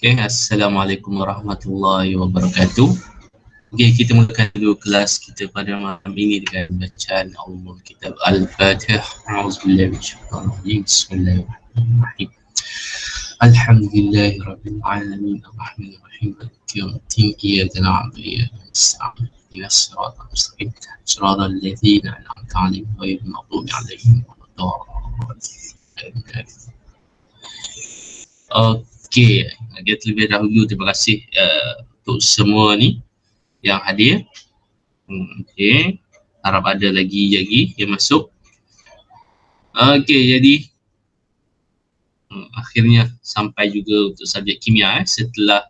Okay, Assalamualaikum warahmatullahi wabarakatuh. Okay, kita mulakan dulu kelas kita pada malam ini dengan bacaan Allah Kitab Al-Fatihah. A'udzubillahi minasyaitonir rajim. Bismillahirrahmanirrahim. Alhamdulillahi rabbil alamin arrahmanir rahim maliki yaumiddin iyyaka na'budu wa iyyaka nasta'in ihdinas siratal mustaqim siratal ladzina an'amta 'alaihim ghairil maghdubi 'alaihim waladdallin. Okey, dia terlebih dahulu terima kasih untuk semua ni yang hadir. Okey, harap ada lagi yang masuk. Okey, jadi akhirnya sampai juga untuk subjek kimia setelah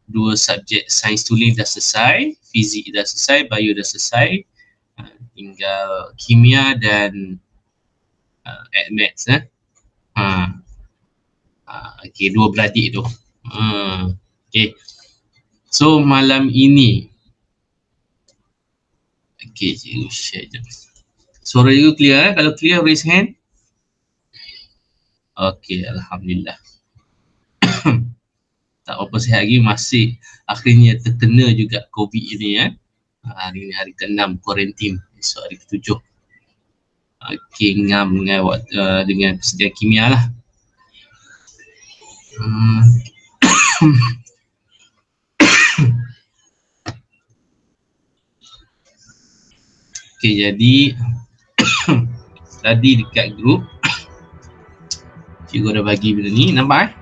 dua subjek sains tulis dah selesai, fizik dah selesai, bio dah selesai, tinggal kimia dan maths okey, dua beradik tu. Okey. So malam ini okey, cikgu share je. Suara cikgu clear Kalau clear raise hand. Okey, alhamdulillah. Tak apa sihat lagi, masih akhirnya terkena juga COVID ini Hari ni hari ke-6 kuarantin, esok hari ke-7. Okey, ngam dengan persediaan kimia lah. Okey, jadi tadi dekat grup cikgu dah bagi benda ni, nampak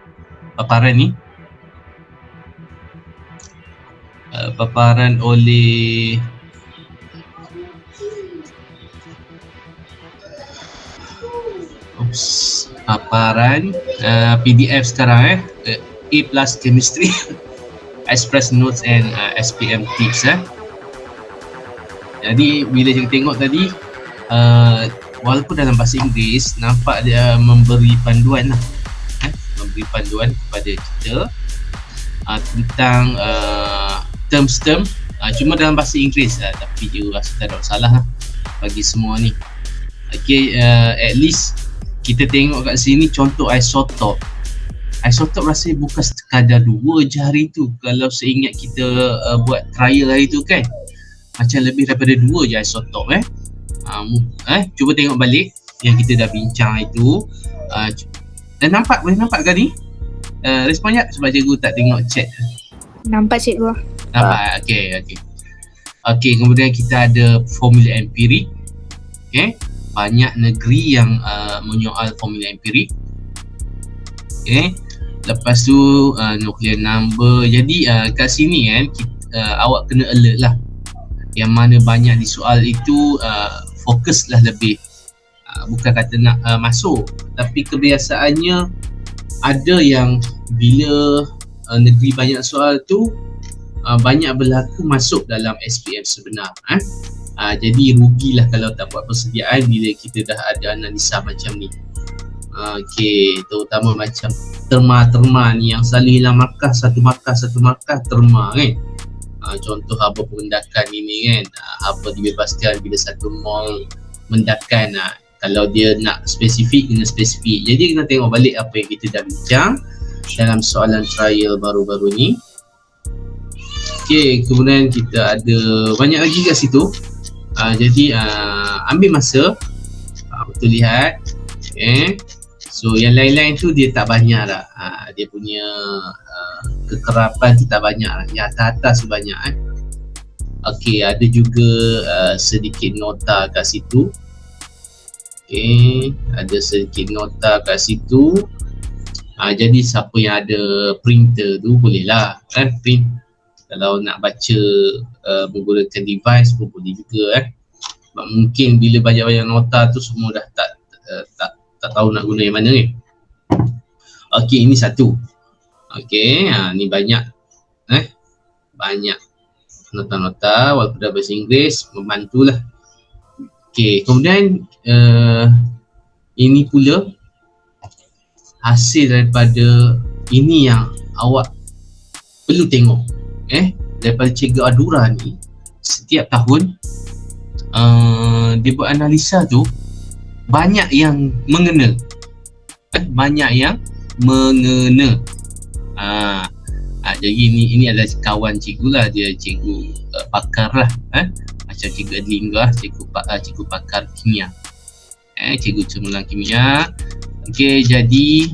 paparan ni paparan oleh paparan PDF sekarang A+ Chemistry Express Notes and SPM Tips Jadi bila kita tengok tadi walaupun dalam bahasa Inggeris nampak dia memberi panduan lah memberi panduan kepada kita tentang term-term cuma dalam bahasa Inggeris tapi dia rasa tak ada masalah bagi semua ni. Okay, at least kita tengok kat sini contoh isotop. Isotop rasanya bukan sekadar dua je hari tu. Kalau seingat kita buat trial hari tu kan, macam lebih daripada dua je isotop cuba tengok balik yang kita dah bincang itu. Dan boleh nampak ke ni? Respon tak? Sebab cikgu tak tengok chat. Nampak cikgu. Nampak? Okey, kemudian kita ada formula empirik. Okey, banyak negeri yang menyoal formula empirik. Okey, lepas tu nuclear number. Jadi kat sini kan awak kena alert lah. Yang mana banyak di soal itu fokuslah lebih. Bukan kata nak masuk, tapi kebiasaannya ada yang bila negeri banyak soal tu banyak berlaku masuk dalam SPM sebenar. Jadi rugilah kalau tak buat persediaan bila kita dah ada analisa macam ni. Okey, terutama macam terma ni yang selalu hilang markah, satu markah terma kan. Contoh haba perendakan ini kan, haba dibebaskan bila satu mol mendakan. Kalau dia nak spesifik, kena spesifik. Jadi kena tengok balik apa yang kita dah bincang dalam soalan trial baru-baru ni. Okey, kemudian kita ada banyak lagi kat situ. Jadi ambil masa betul lihat. Okay. So yang lain-lain tu dia tak banyak lah. Dia punya kekerapan tu tak banyak lah. Yang atas-atas banyak Okey, ada juga sedikit nota kat situ. Okey, ada sedikit nota kat situ. Jadi siapa yang ada printer tu boleh lah print. Kalau nak baca menggunakan device pun boleh juga Mungkin bila banyak-banyak nota tu semua dah tak tahu nak guna yang mana ni. Okey, ini satu. Okey, ni banyak banyak nota-nota walaupun dah bahasa Inggeris, membantulah. Okey, kemudian ini pula hasil daripada ini yang awak perlu tengok daripada Cikgu Adura ni. Setiap tahun dia buat analisa tu banyak yang mengena. Jadi ini adalah kawan cikgu lah, dia cikgu pakar lah, macam cikgu Adlin lah, cikgu pakar kimia, cikgu cemerlang kimia. Okey, jadi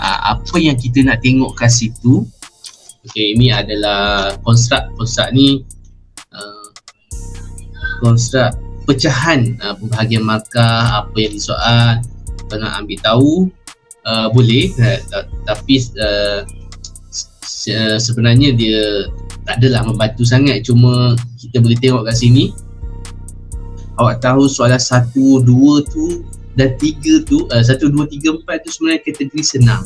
apa yang kita nak tengok kat situ. Okey, ini adalah konstruk ni, konstruk pecahan pembahagian markah, apa yang disoal. Kalau nak ambil tahu boleh, tapi sebenarnya dia tak adalah membantu sangat. Cuma kita boleh tengok kat sini, awak tahu soalan 1, 2 tu dan 3 tu, 1, 2, 3, 4 tu sebenarnya kategori senang.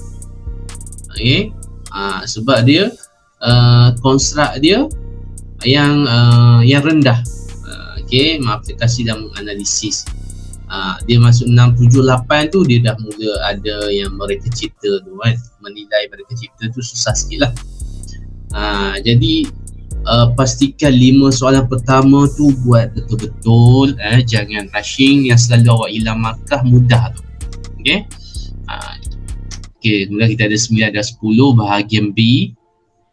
Okay, sebab dia konstruk dia yang rendah. Okay, aplikasi dan menganalisis. Dia masuk 6, 7, 8 tu dia dah mula ada yang mereka cipta tu kan. Menilai mereka cipta tu susah sikit lah. Jadi pastikan 5 soalan pertama tu buat betul-betul, jangan rushing. Yang selalu awak hilang markah mudah tu. Okay, kemudian kita ada 9 dan 10 bahagian B,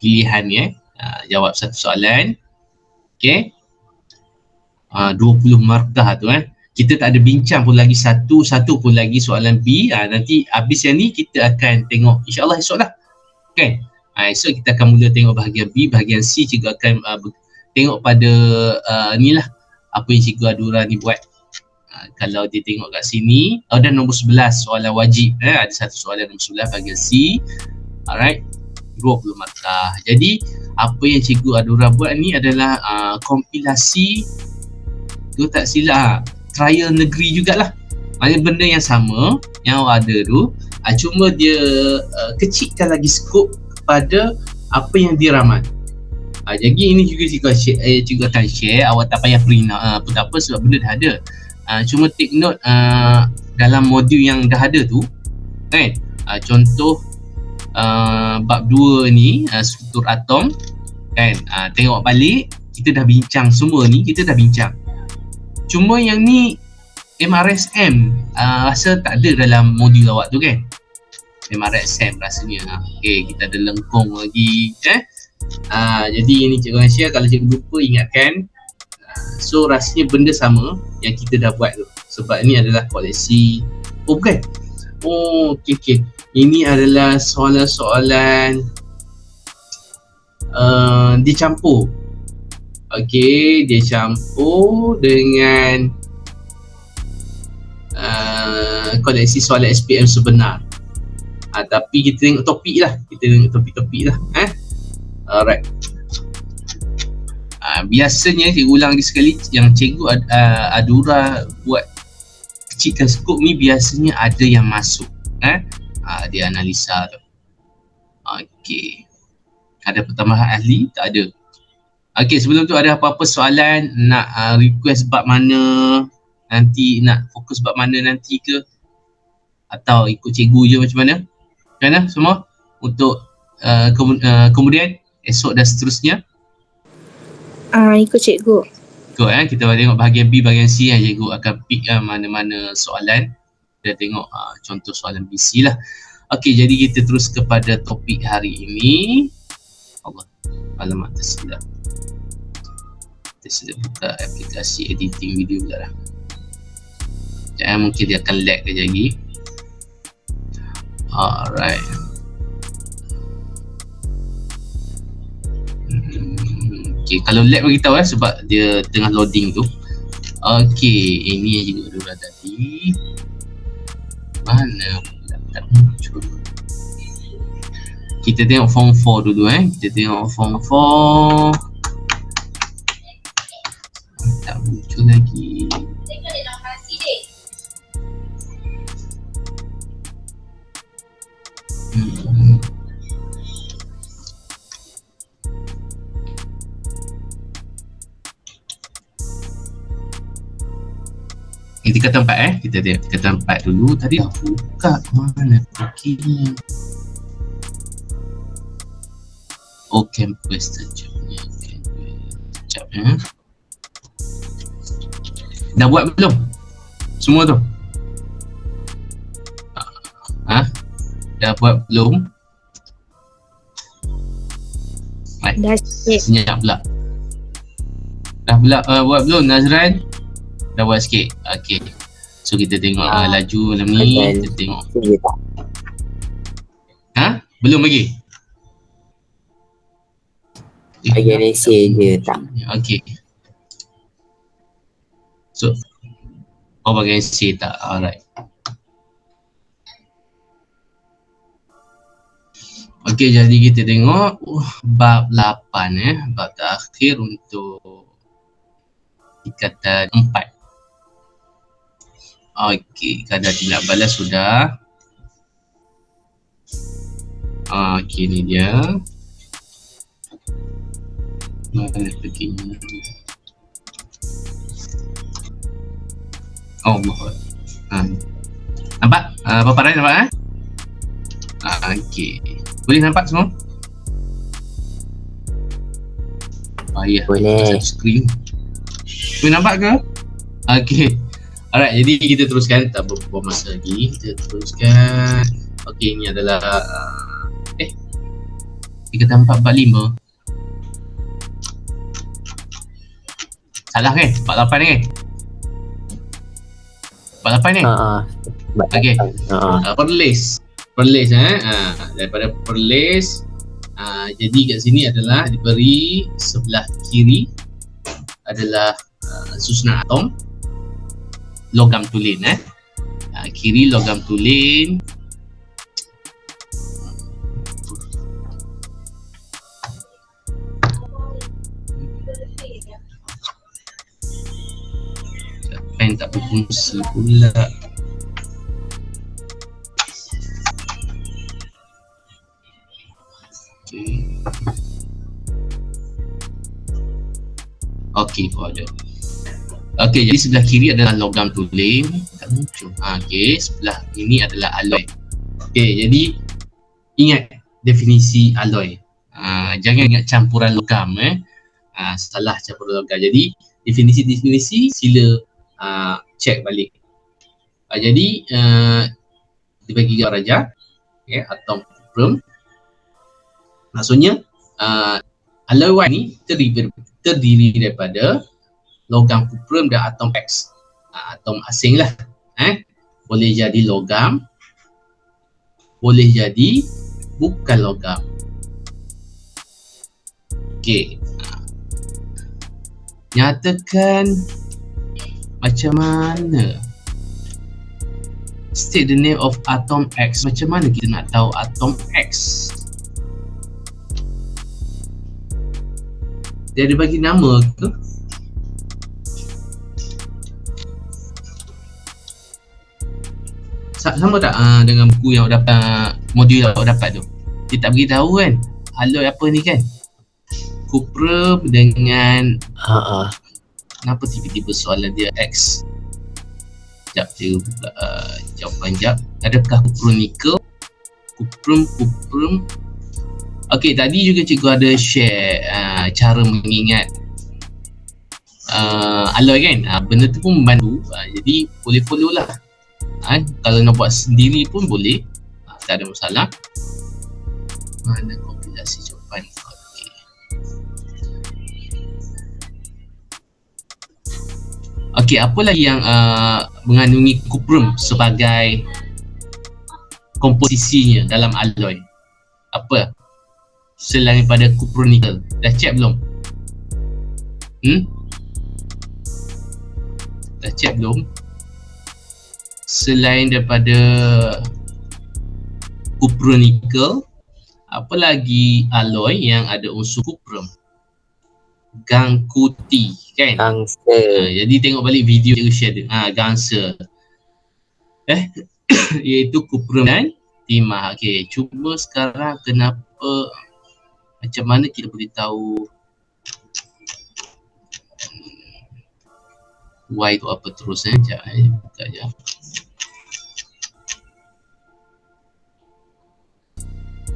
pilihan jawab satu soalan. Okay, 20 markah tu kita tak ada bincang pun lagi, satu pun lagi soalan B. Nanti habis yang ni kita akan tengok insyaAllah esok lah. Okay, esok kita akan mula tengok bahagian B. Bahagian C cikgu akan tengok pada ni lah, apa yang cikgu Adura ni buat. Kalau dia tengok kat sini, dan nombor 11 soalan wajib, ada satu soalan nombor 11 bahagian C. Alright, 20 markah. Jadi apa yang cikgu Adura buat ni adalah kompilasi tu, tak silap trial negeri jugalah. Maknanya benda yang sama yang awak ada tu, cuma dia kecilkan lagi skop kepada apa yang diramal. Jadi ini juga cikgu akan share, awak tak payah print pun tak apa sebab benda dah ada. Cuma take note dalam modul yang dah ada tu kan, contoh bab 2 ni, struktur atom kan, tengok balik kita dah bincang semua ni, kita dah bincang. Cuma yang ni MRSM rasa tak ada dalam modul awak tu kan, MRSM rasanya. Okay, kita ada lengkung lagi jadi ini cikgu akan share, kalau cikgu lupa ingatkan. So rasanya benda sama yang kita dah buat tu, sebab ni adalah koleksi. Bukan, okay. Ini adalah soalan-soalan dicampur. Okey, dia campur dengan koleksi soalan SPM sebenar. Tapi kita tengok topik lah, topik-topik lah. Alright. Biasanya cikgu ulang lagi sekali, yang cikgu Adura buat kecilkan skop ni biasanya ada yang masuk. Dia analisa tu. Okey. Ada pertambahan ahli? Tak ada. Okey, sebelum tu ada apa-apa soalan, nak request bab mana nanti, nak fokus bab mana nanti ke, atau ikut cikgu je macam mana? Kan semua untuk kemudian esok dan seterusnya? Ikut cikgu. Ikut kita tengok bahagian B, bahagian C, cikgu akan pick mana-mana soalan. Kita tengok contoh soalan BC lah. Okey, jadi kita terus kepada topik hari ini. Alamak, tersilap. Kita buka aplikasi editing video pula lah. Jangan, mungkin dia akan lag kejap lagi. Alright. Okay, kalau lag beritahu sebab dia tengah loading tu. Okay, ini yang juga dulu tadi. Mana pula tak muncul. Kita tengok form 4 dulu Kita tengok form 4. Tak muncul lagi. Ini tingkatan 4 kita tengok tingkatan 4 dulu. Tadi aku buka mana okey. Campus tajamnya. Sekejap Dah buat belum? Semua tu? Dah buat belum? Dah sikit. Senyap pula. Dah pula buat belum Nazran? Dah buat sikit. Okay. So kita tengok laju malam ni. Kita tengok. Ha? Belum lagi? Bagian essay je tak. Okay. So bagian essay tak? Alright. Okay, jadi kita tengok bab 8 bab terakhir untuk ikatan 4. Okay, kadar tidak balas sudah. Okay, ni dia. Mana perginya? Oh, nampak? Paparan nampak? Okay. Boleh nampak semua? Ya. Boleh. Screen. Boleh nampak ke? Okay. Alright, jadi kita teruskan. Tak berapa masa lagi. Kita teruskan. Okay, ini adalah 3445. Salah kan? 48 kan? 48 kan? Okay. Perlis daripada perlis. Jadi kat sini adalah diberi sebelah kiri adalah susunan atom logam tulen. Kiri logam tulen, pen tak berfungsi pula. Okey, ada. Okey, jadi sebelah kiri adalah logam tulen. Tak muncul. Okey, sebelah ini adalah alloy. Okey, jadi ingat definisi alloy. Jangan ingat campuran logam salah campuran logam. Jadi definisi sila check balik. Jadi dibagi gambar aja. Okey, atom kuprum. Maksudnya alloy ni terdiri daripada logam kuprum dan atom X. Atom asing lah. Boleh jadi logam, boleh jadi bukan logam. Okey. Nyatakan macam mana? State the name of atom X. Macam mana kita nak tahu atom X? Dia ada bagi nama ke? Sama tak dengan buku yang awak dapat, modul yang awak dapat tu? Dia tak beritahu kan alloy apa ni kan? Kuprum dengan kenapa tiba-tiba soalan dia X? Sekejap dia jawapan jap. Adakah kuprum nikel? Kuprum. Okey, tadi juga cikgu ada share cara mengingat alloy kan. Benda tu pun membantu. Jadi boleh follow lah. Kalau nak buat sendiri pun boleh. Tak ada masalah. Mana kompilasi jawapan? Okey, apa lagi yang mengandungi kuprum sebagai komposisinya dalam alloy? Apa? Selain daripada kuprum nikel. Dah check belum? Dah check belum? Selain daripada kuprum nikel, apa lagi alloy yang ada unsur kuprum? Gangkuti kan? Gangster. Jadi tengok balik video yang share dia. Gangster. Iaitu kuprum dan timah. Okey, cuba sekarang kenapa, macam mana kita boleh tahu Y tu apa terus sekejap buka je.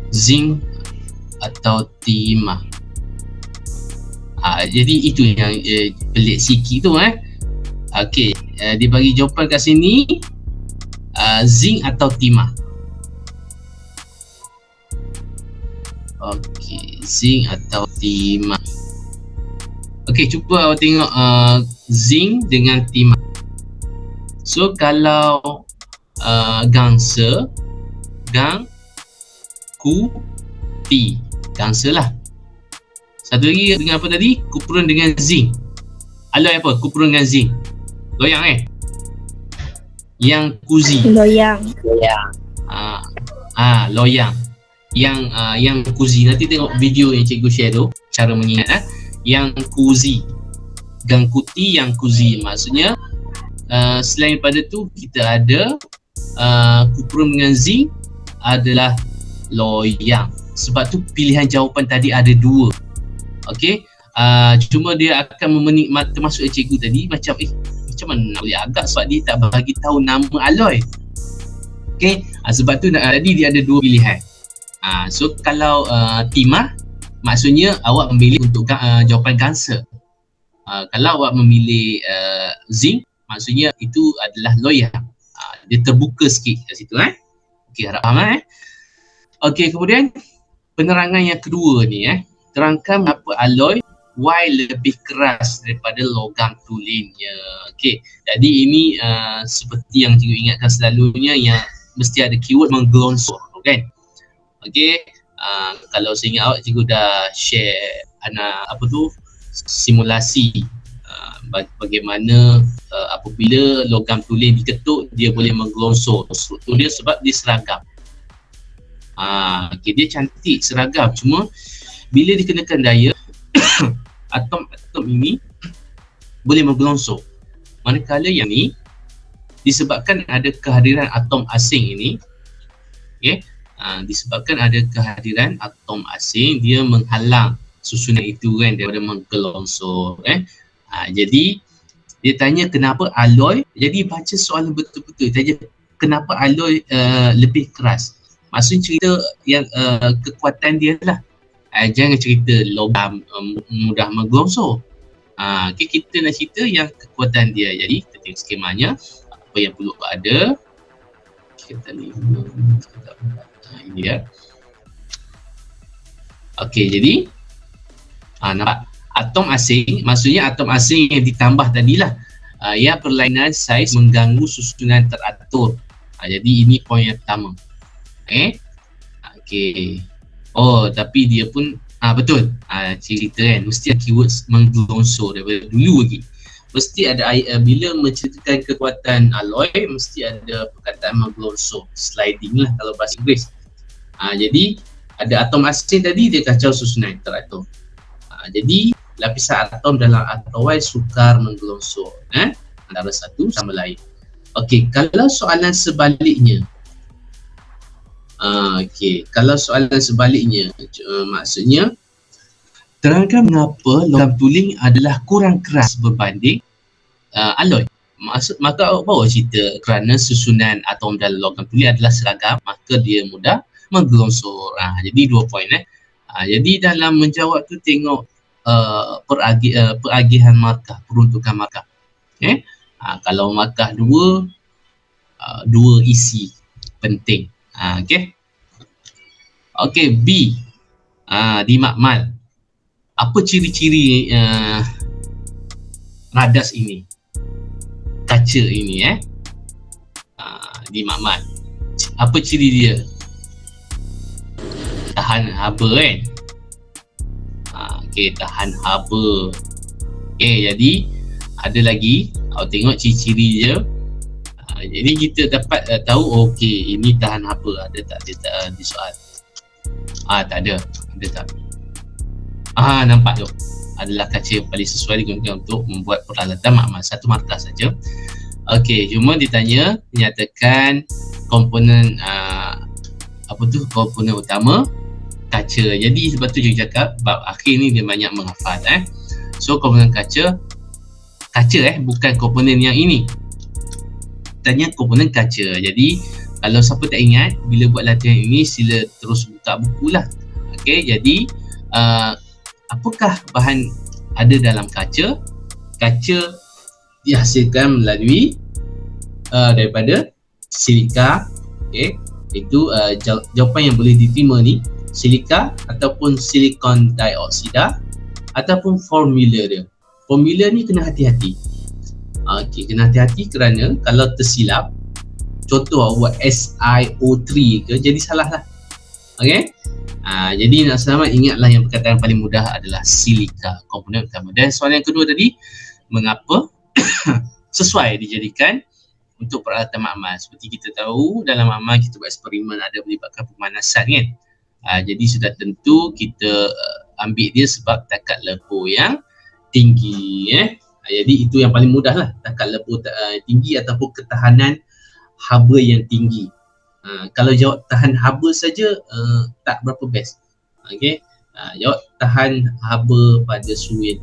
Zinc atau timah. Jadi itu yang pelik sikit tu Okey, dia bagi jawapan kat sini zinc atau timah. Okey, zinc atau timah. Okey, cuba awak tengok zinc dengan timah. So kalau gangsa, gang, ku, ti, gangsa lah. Satu lagi dengan apa tadi? Kumpulan dengan zinc. Alloy apa? Kumpulan dengan zinc. Loyang yang kuzi. Loyang. Loyang. Yang kuzi, nanti tengok video yang cikgu share tu, cara mengingat yang kuzi. Gang kuti yang kuzi, maksudnya selain pada tu kita ada kumpulan dengan zinc adalah loyang. Sebab tu pilihan jawapan tadi ada dua. Okey, cuma dia akan memenikmati, termasuk cikgu tadi macam macam mana nak boleh agak sebab dia tak bagi tahu nama alloy. Okey, sebab tu tadi dia ada dua pilihan. So kalau timah, maksudnya awak memilih untuk jawapan gangsa. Kalau awak memilih zinc, maksudnya itu adalah loyang. Dia terbuka sikit kat situ. Okey, harap faham. Okey, kemudian penerangan yang kedua ni, terangkan apa alloy Y lebih keras daripada logam tulinnya. Okey, jadi ini seperti yang cikgu ingatkan selalunya, yang mesti ada keyword menggelonsor, kan? Okey, kalau saya ingat awak, cikgu dah share simulasi bagaimana apabila logam tulis diketuk dia boleh menggelonsor struktur dia sebab dia seragam. Okay, dia cantik seragam, cuma bila dikenakan daya atom-atom ini boleh menggelonsor. Manakala yang ni disebabkan ada kehadiran atom asing ini, disebabkan ada kehadiran atom asing, dia menghalang susunan itu kan daripada menggelonsor. Jadi dia tanya kenapa alloy, jadi baca soalan betul-betul, tanya kenapa alloy lebih keras. Maksudnya cerita yang kekuatan dia lah. Jangan cerita logam mudah menggelonsor. Okay, kita nak cerita yang kekuatan dia. Jadi kita tengok skemanya, apa yang perlu ada. Kita ni ini dia. Okey, jadi nampak atom asing, maksudnya atom asing yang ditambah tadilah, yang perlainan saiz mengganggu susunan teratur. Jadi ini poin yang pertama. Okey. Oh, tapi dia pun betul. Cerita kan mesti ada keyword menggelonsor daripada dulu lagi. Mesti ada bila menceritakan kekuatan alloy, mesti ada perkataan menggelonsor, sliding lah kalau bahasa Inggeris. Jadi ada atom asing tadi, dia kacau susunan teratur. Jadi lapisan atom dalam atom Y sukar menggelonsor antara satu sama lain. Okey, kalau soalan sebaliknya, kalau soalan sebaliknya, maksudnya terangkan mengapa logam tuling adalah kurang keras berbanding alloy. Maka awak bawa cerita kerana susunan atom dalam logam tuling adalah seragam, maka dia mudah menggelonsor. Jadi 2 poin. Jadi dalam menjawab tu tengok peragihan markah, peruntukan markah. Kalau markah 2 isi penting. Okey, B. Di makmal. Apa ciri-ciri radas ini? Kaca ini di makmal. Apa ciri dia? Tahan haba kan? Okey, tahan haba. Okey, jadi ada lagi, awak tengok ciri-ciri dia. Jadi kita dapat tahu okey ini tahan haba, ada tak dia tak di soal. Tak ada. Ada tak? Nampak tu. Adalah kaca yang paling sesuai digunakan untuk membuat peralatan makmal, 1 markah saja. Okey, cuma ditanya nyatakan komponen komponen utama kaca. Jadi sebab tu juga cakap bab akhir ni dia banyak menghafal. So komponen kaca bukan komponen yang ini. Tanya komponen kaca. Jadi kalau siapa tak ingat, bila buat latihan ini sila terus buka buku lah. Okey, jadi apakah bahan ada dalam kaca? Kaca dihasilkan melalui daripada silika. Okey, itu jawapan yang boleh diterima ni silika ataupun silikon dioksida ataupun formula dia. Formula ni kena hati-hati. Okey, kena hati-hati kerana kalau tersilap, contoh awak buat SiO3 ke, jadi salah lah. Okey. Jadi nak selamat, ingatlah yang perkataan paling mudah adalah silika, komponen utama. Dan soalan yang kedua tadi, mengapa sesuai dijadikan untuk peralatan makmal. Seperti kita tahu dalam makmal kita buat eksperimen ada melibatkan pemanasan kan. Jadi sudah tentu kita ambil dia sebab takat lebur yang tinggi. Jadi itu yang paling mudah lah, takat lebur tinggi ataupun ketahanan haba yang tinggi. Kalau jawab tahan haba saja tak berapa best. Okey. Jawab tahan haba pada suhu yang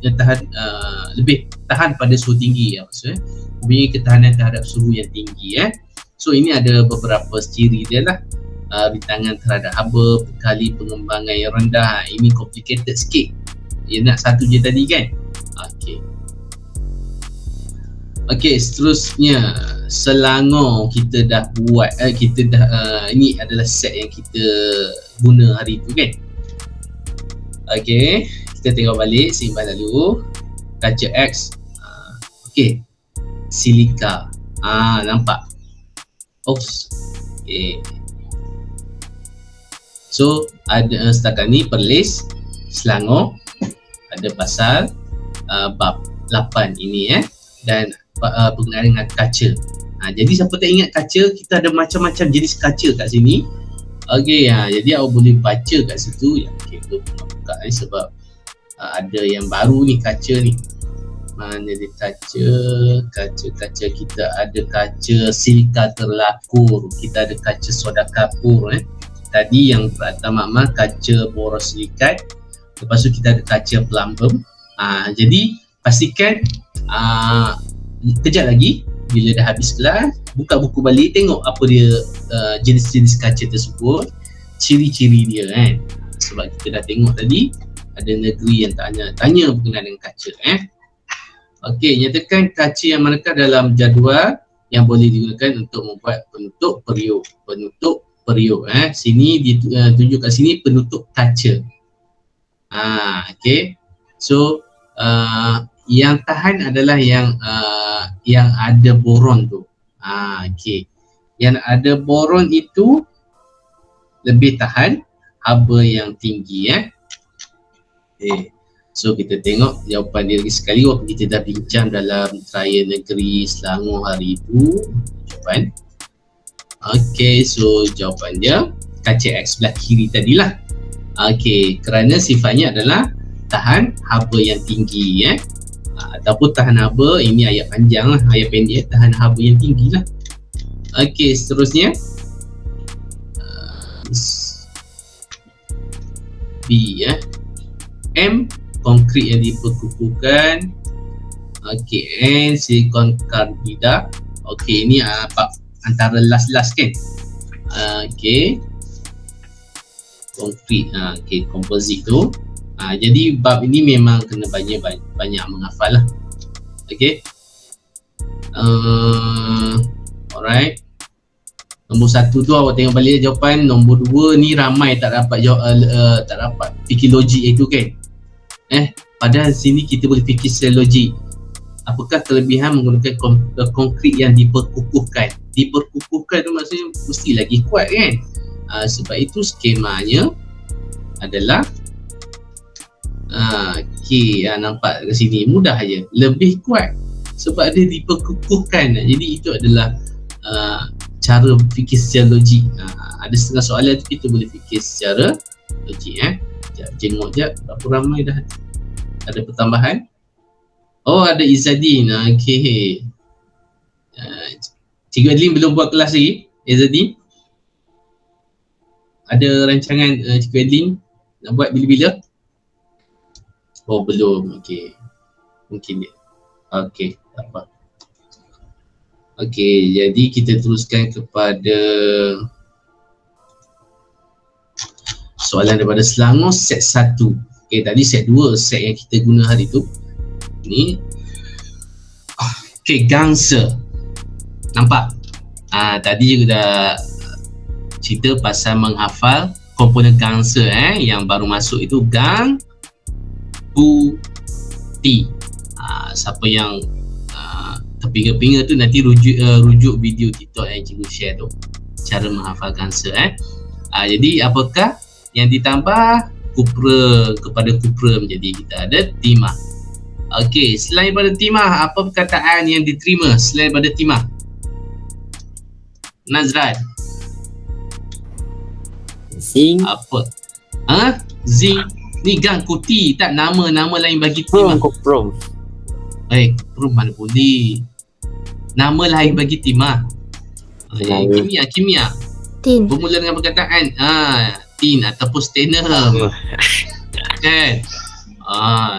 lebih tahan pada suhu tinggi ya, maksudnya mempunyai ketahanan terhadap suhu yang tinggi. So ini ada beberapa ciri dia lah. Rintangan terhadap haba, kali pengembangan yang rendah. Ini complicated sikit. Dia nak satu je tadi kan. Okey. Okey, seterusnya selangor kita dah buat, ini adalah set yang kita guna hari tu kan. Okey, kita tengok balik seimbang lalu. Kaca X. Okey, silika. Nampak. Oops. Okey. So ada setakat ni perlis selangor, ada pasal bab 8 ini dan berkenaan dengan kaca. Jadi siapa tak ingat kaca, kita ada macam-macam jenis kaca kat sini. Okey, jadi awak boleh baca kat situ. Okey, buka ni sebab ada yang baru ni kaca ni. Mana dia kaca kita ada kaca silika terlakur, kita ada kaca soda kapur. Tadi yang peralatan makmal kaca borosilikat, lepas tu kita ada kaca plumbum. Jadi pastikan kejap lagi bila dah habis kelas, buka buku balik, tengok apa dia jenis-jenis kaca tersebut, ciri-ciri dia kan. Sebab kita dah tengok tadi ada negeri yang tanya berkenaan dengan kaca. Okey, nyatakan kaca yang manakah dalam jadual yang boleh digunakan untuk membuat penutup periuk. Penutup periuk. Sini ditunjuk kat sini penutup kaca. Okey. So yang tahan adalah yang ada boron tu. Okey. Yang ada boron itu lebih tahan haba yang tinggi. Okay. So kita tengok jawapan dia lagi sekali waktu kita dah bincang dalam Raya Negeri Selangor hari itu. Jawapan. Okey, so jawapan dia kaca X sebelah kiri tadilah. Okey, kerana sifatnya adalah tahan haba yang tinggi ataupun tahan haba, ini ayat panjang lah, ayat pendek, tahan haba yang tinggi lah. Okey, seterusnya B M, konkrit yang diperkukuhkan. Okey, N, silikon karbida. Okey, ini antara last kan. Okey, konkrit, okey, komposit tu. Jadi bab ini memang kena banyak menghafal lah. Okey. Alright. Nombor 1 tu awak tengok balik jawapan. Nombor 2 ni ramai tak dapat tak dapat fikir logik itu kan. Padahal sini kita boleh fikir secara logik. Apakah kelebihan menggunakan konkrit yang diperkukuhkan? Diperkukuhkan tu maksudnya mesti lagi kuat kan. Sebab itu skemanya adalah okey, nampak kat sini mudah aja, lebih kuat sebab dia diperkukuhkan. Jadi itu adalah cara fikir secara logik. Ada setengah soalan tu kita boleh fikir secara logik. Jenguk je berapa ramai dah ada pertambahan. Oh, ada Izzadin. Okey. Cikgu Adlin belum buat kelas lagi. Izzadin, ada rancangan Cikgu Adlin nak buat bila-bila? Oh, belum. Okey. Mungkin dia. Okey, tak apa. Okey, jadi kita teruskan kepada soalan daripada Selangor set 1. Okey, tadi set 2, set yang kita guna hari tu. Ni. Okey, gangsa. Nampak? Tadi juga dah cerita pasal menghafal komponen gangsa yang baru masuk itu gang putih. Siapa yang terpinga-pinga tu nanti rujuk video TikTok yang cikgu share tu, cara menghafal gangsa. Jadi apakah yang ditambah? Kupra kepada kupra menjadi kita ada timah. Okey, selain daripada timah, apa perkataan yang diterima selain daripada timah? Nazran, Zinc. apa? Zinc ni gang kuti, tak nama lain bagi timah. Kuprom. Kuprum mana boleh. Nama lain bagi timah. Kimia. Tin. Bermula dengan perkataan tin ataupun sternum. Kan?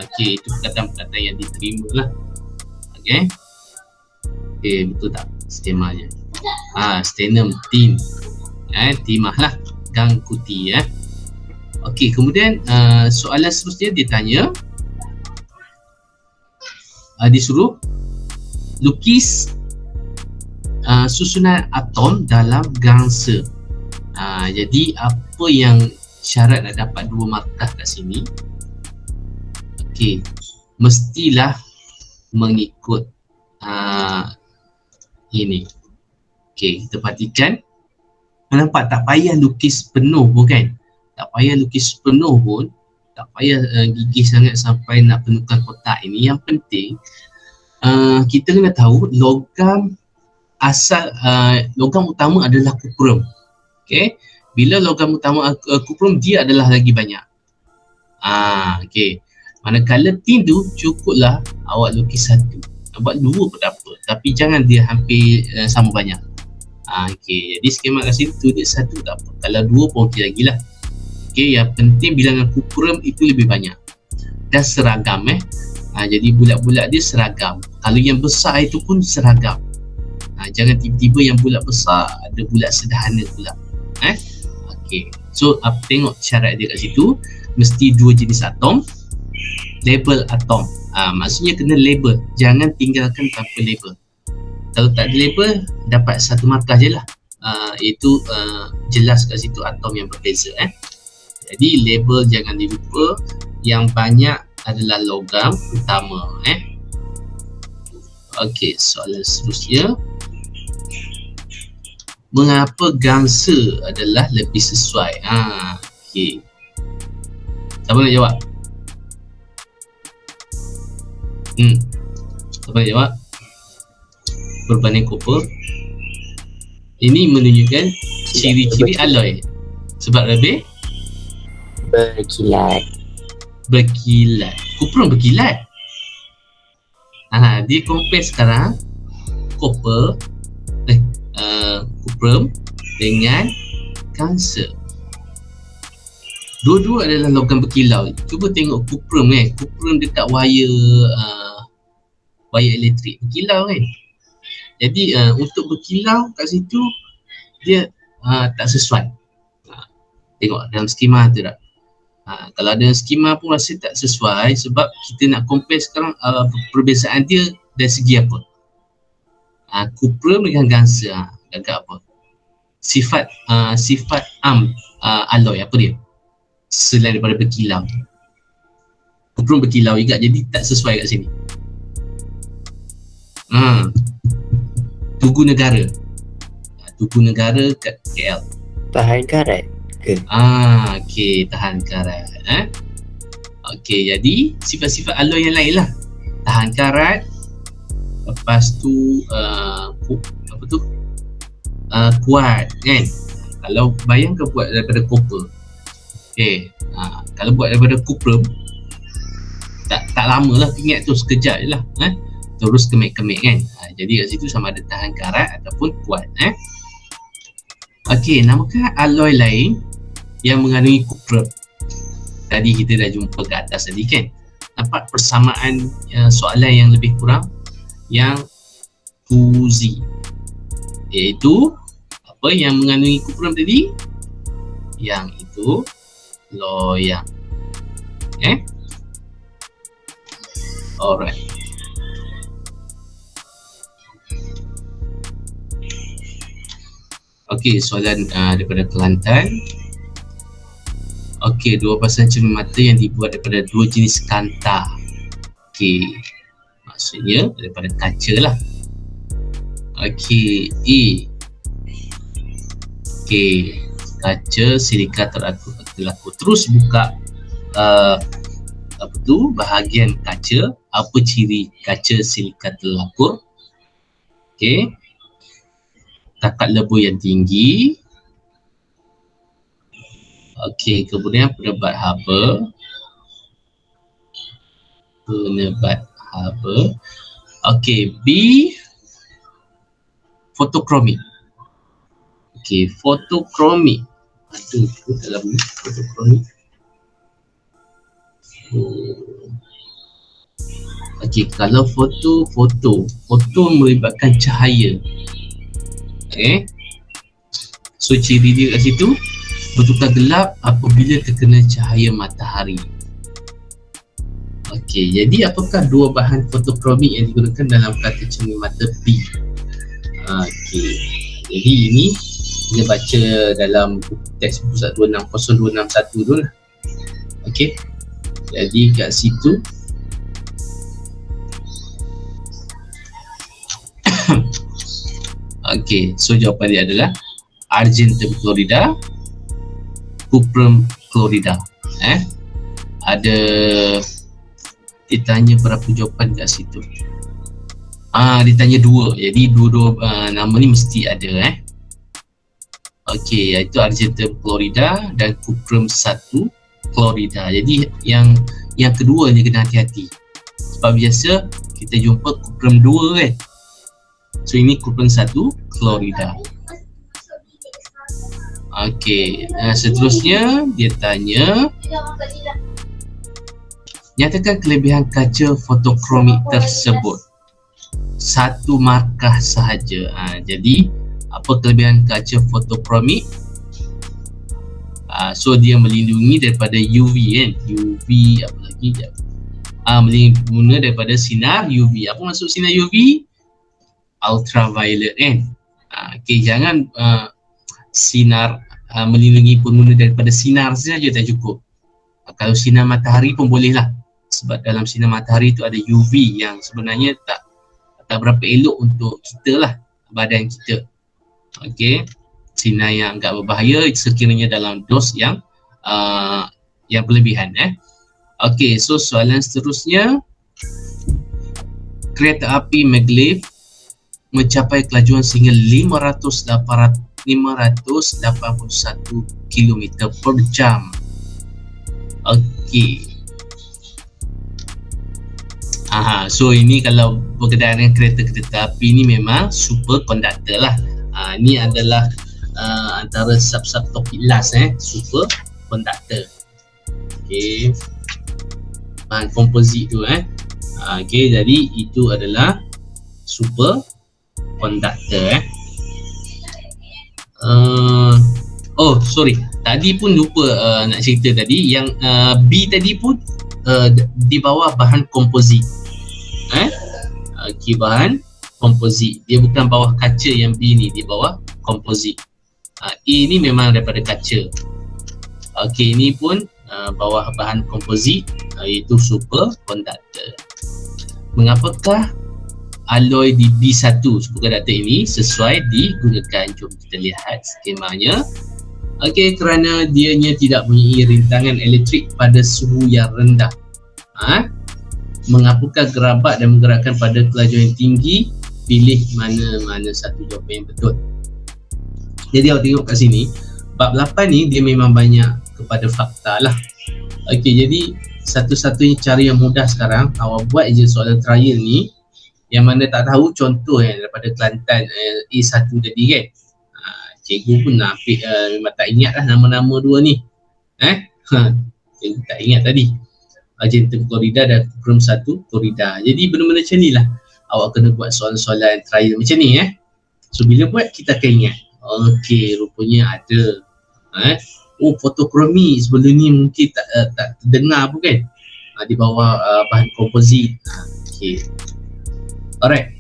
Okey, itu perkataan-perkataan yang diterima lah. Okey, betul tak? Stema je. Sternum, tin. Timah lah, gang kuti. Okey, kemudian soalan seterusnya dia tanya, disuruh lukis susunan atom dalam gangsa. Jadi apa yang syarat nak dapat 2 markah kat sini? Okey, mestilah mengikut ini. Okey, kita perhatikan. Nampak tak payah lukis penuh pun kan? Tak payah lukis penuh pun. Tak payah gigih sangat sampai nak penuhkan kotak ini. Yang penting kita kena tahu logam asal, logam utama adalah kuprum. Okey, bila logam utama kuprum, dia adalah lagi banyak. Okey, manakala tin tu cukuplah awak lukis 1, buat 2 pun tak apa, tapi jangan dia hampir sama banyak. Okey, jadi skema kat situ tulis 1 tak apa, kalau 2 pun okey lagi lah. Okey, yang penting bilangan kuprum itu lebih banyak dan seragam. Jadi bulat-bulat dia seragam. Kalau yang besar itu pun seragam. Jangan tiba-tiba yang bulat besar ada bulat sederhana pula. Okey, so tengok syarat dia kat situ, mesti 2 jenis atom, label atom. Maksudnya kena label, jangan tinggalkan tanpa label. Kalau tak ada label, dapat 1 markah je lah. Iaitu jelas kat situ atom yang berbeza. Jadi label jangan dilupa. Yang banyak adalah logam utama. Okey, soalan seterusnya, mengapa gangsa adalah lebih sesuai? Okey, siapa nak jawab? Siapa nak jawab? Berbanding copper. Ini menunjukkan ciri-ciri alloy. Sebab lebih Berkilat. Kuprum berkilat. Dia compare sekarang copper, kuprum dengan gangsa. Dua-dua adalah logam berkilau. Cuba tengok kuprum kuprum dekat wire elektrik berkilau kan. Jadi untuk berkilau kat situ dia tak sesuai. Tengok dalam skema tu tak? Kalau ada skema pun rasa tak sesuai sebab kita nak compare sekarang perbezaan dia dari segi apa? Kuprum dengan gangsa. Agak apa? Sifat alloy apa dia? Selain daripada berkilau. Kuprum berkilau juga, jadi tak sesuai kat sini. Tugu negara. Tugu negara kat KL. Tahan karat ke? Okey, tahan karat. Okey, jadi sifat-sifat alloy yang lain lah. Tahan karat. Lepas tu kuat kan. Kalau bayangkan buat daripada copper. Okey, kalau buat daripada kuprum tak lama lah, ingat tu sekejap je lah. Terus kemik-kemik kan. Jadi kat situ sama ada tahan karat ataupun kuat. Okey, namakah alloy lain yang mengandungi kuprum? Tadi kita dah jumpa ke atas tadi kan. Nampak persamaan soalan yang lebih kurang yang fuzi, iaitu apa yang mengandungi kuprum tadi? Yang itu loyang. Alright. Okey, soalan daripada Kelantan. Okey, dua pasang cermin mata yang dibuat daripada dua jenis kanta. Okey, maksudnya daripada kaca lah. Okey, A. Okey, kaca silika terlaku. Terus buka apa tu, bahagian kaca. Apa ciri kaca silika terlaku? Okey, takat lebur yang tinggi. Okey, kemudian penebat haba. Okey, B. Fotokromik. Okey, fotokromik. Itu dalam ni, fotokromik. Okey, kalau foto melibatkan cahaya. Okey. So ciri dia kat situ bertukar gelap apabila terkena cahaya matahari. Okey, jadi apakah dua bahan fotokromik yang digunakan dalam kata cermin mata B? Okey, jadi ini kita baca dalam teks buku 160261 tu lah. Okey, jadi kat situ okey, so jawapan dia adalah argentum chlorida, cuprum chlorida. Ada ditanya berapa jawapan kat situ. Ditanya dua, jadi dua nama ni mesti ada. Okey, iaitu argentum chlorida dan cuprum 1 chlorida. Jadi yang kedua ni kena hati-hati. Sebab biasa kita jumpa cuprum 2 kan. So ini cuprum 1 chlorida. Okey, seterusnya dia tanya, nyatakan kelebihan kaca fotokromik tersebut. Satu markah sahaja. Jadi apa kelebihan kaca fotokromik? So dia melindungi daripada UV kan. UV apa lagi? Melindungi daripada sinar UV. Apa maksud sinar UV? Ultraviolet kan. Okey, jangan sinar melindungi pengguna daripada sinar saja tak cukup. Kalau sinar matahari pun boleh lah. Sebab dalam sinar matahari tu ada UV yang sebenarnya tak berapa elok untuk kita lah, badan kita. Okey, sinar yang agak berbahaya sekiranya dalam dos yang berlebihan. Okey, so soalan seterusnya, kereta api maglev mencapai kelajuan sehingga 581 km per jam. Okey. So ini kalau berkenaan dengan kereta api ni memang super conductor lah. Ini adalah antara sub topik last super conductor. Okey. Bahan komposit tu okey, jadi itu adalah super conductor. Sorry, tadi pun lupa nak cerita tadi yang B tadi pun di bawah bahan komposit. Okey, bahan komposit. Dia bukan bawah kaca yang B ni, di bawah komposit. A ni memang daripada kaca. Okey, ini pun bawah bahan komposit, iaitu super conductor. Mengapakah alloy di B1 super conductor ini sesuai digunakan? Jom kita lihat skemanya. Okey, kerana dianya tidak mempunyai rintangan elektrik pada suhu yang rendah. Mengapakah gerabat dan menggerakkan pada kelajuan yang tinggi? Pilih mana satu jawapan yang betul. Jadi awak tengok kat sini, bab 8 ni dia memang banyak kepada fakta lah. Okey, jadi satu-satunya cara yang mudah sekarang, awak buat je soalan trial ni. Yang mana tak tahu contoh daripada Kelantan A1 tadi kan. Cikgu pun memang tak ingat lah nama-nama dua ni. Cikgu tak ingat tadi. Argentum chlorida dan cuprum 1 chlorida. Jadi benda-benda macam ni lah awak kena buat soalan-soalan trial macam ni. So bila buat kita akan ingat. Okey, rupanya ada. Fotokromi sebelum ni mungkin tak terdengar pun kan. Di bawah bahan komposit. Okey. Alright.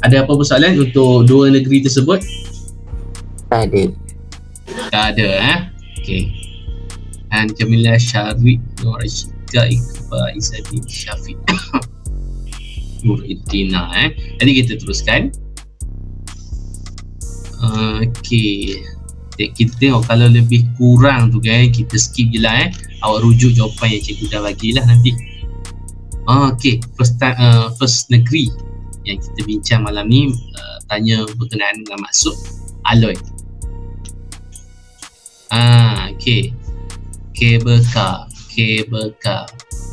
Ada apa-apa soalan untuk dua negeri tersebut? Tak ada. Tak ada okey. Dan Jamilah Syarif Nur Rasyika Iqbal Izzadin Syafiq Nur Itina Jadi kita teruskan. Okey. Kita tengok kalau lebih kurang tu kan, kita skip je lah awak rujuk jawapan yang cikgu dah bagilah nanti. Okey, first negeri yang kita bincang malam ni tanya berkenaan dengan maksud alloy. Okey. Kabel car,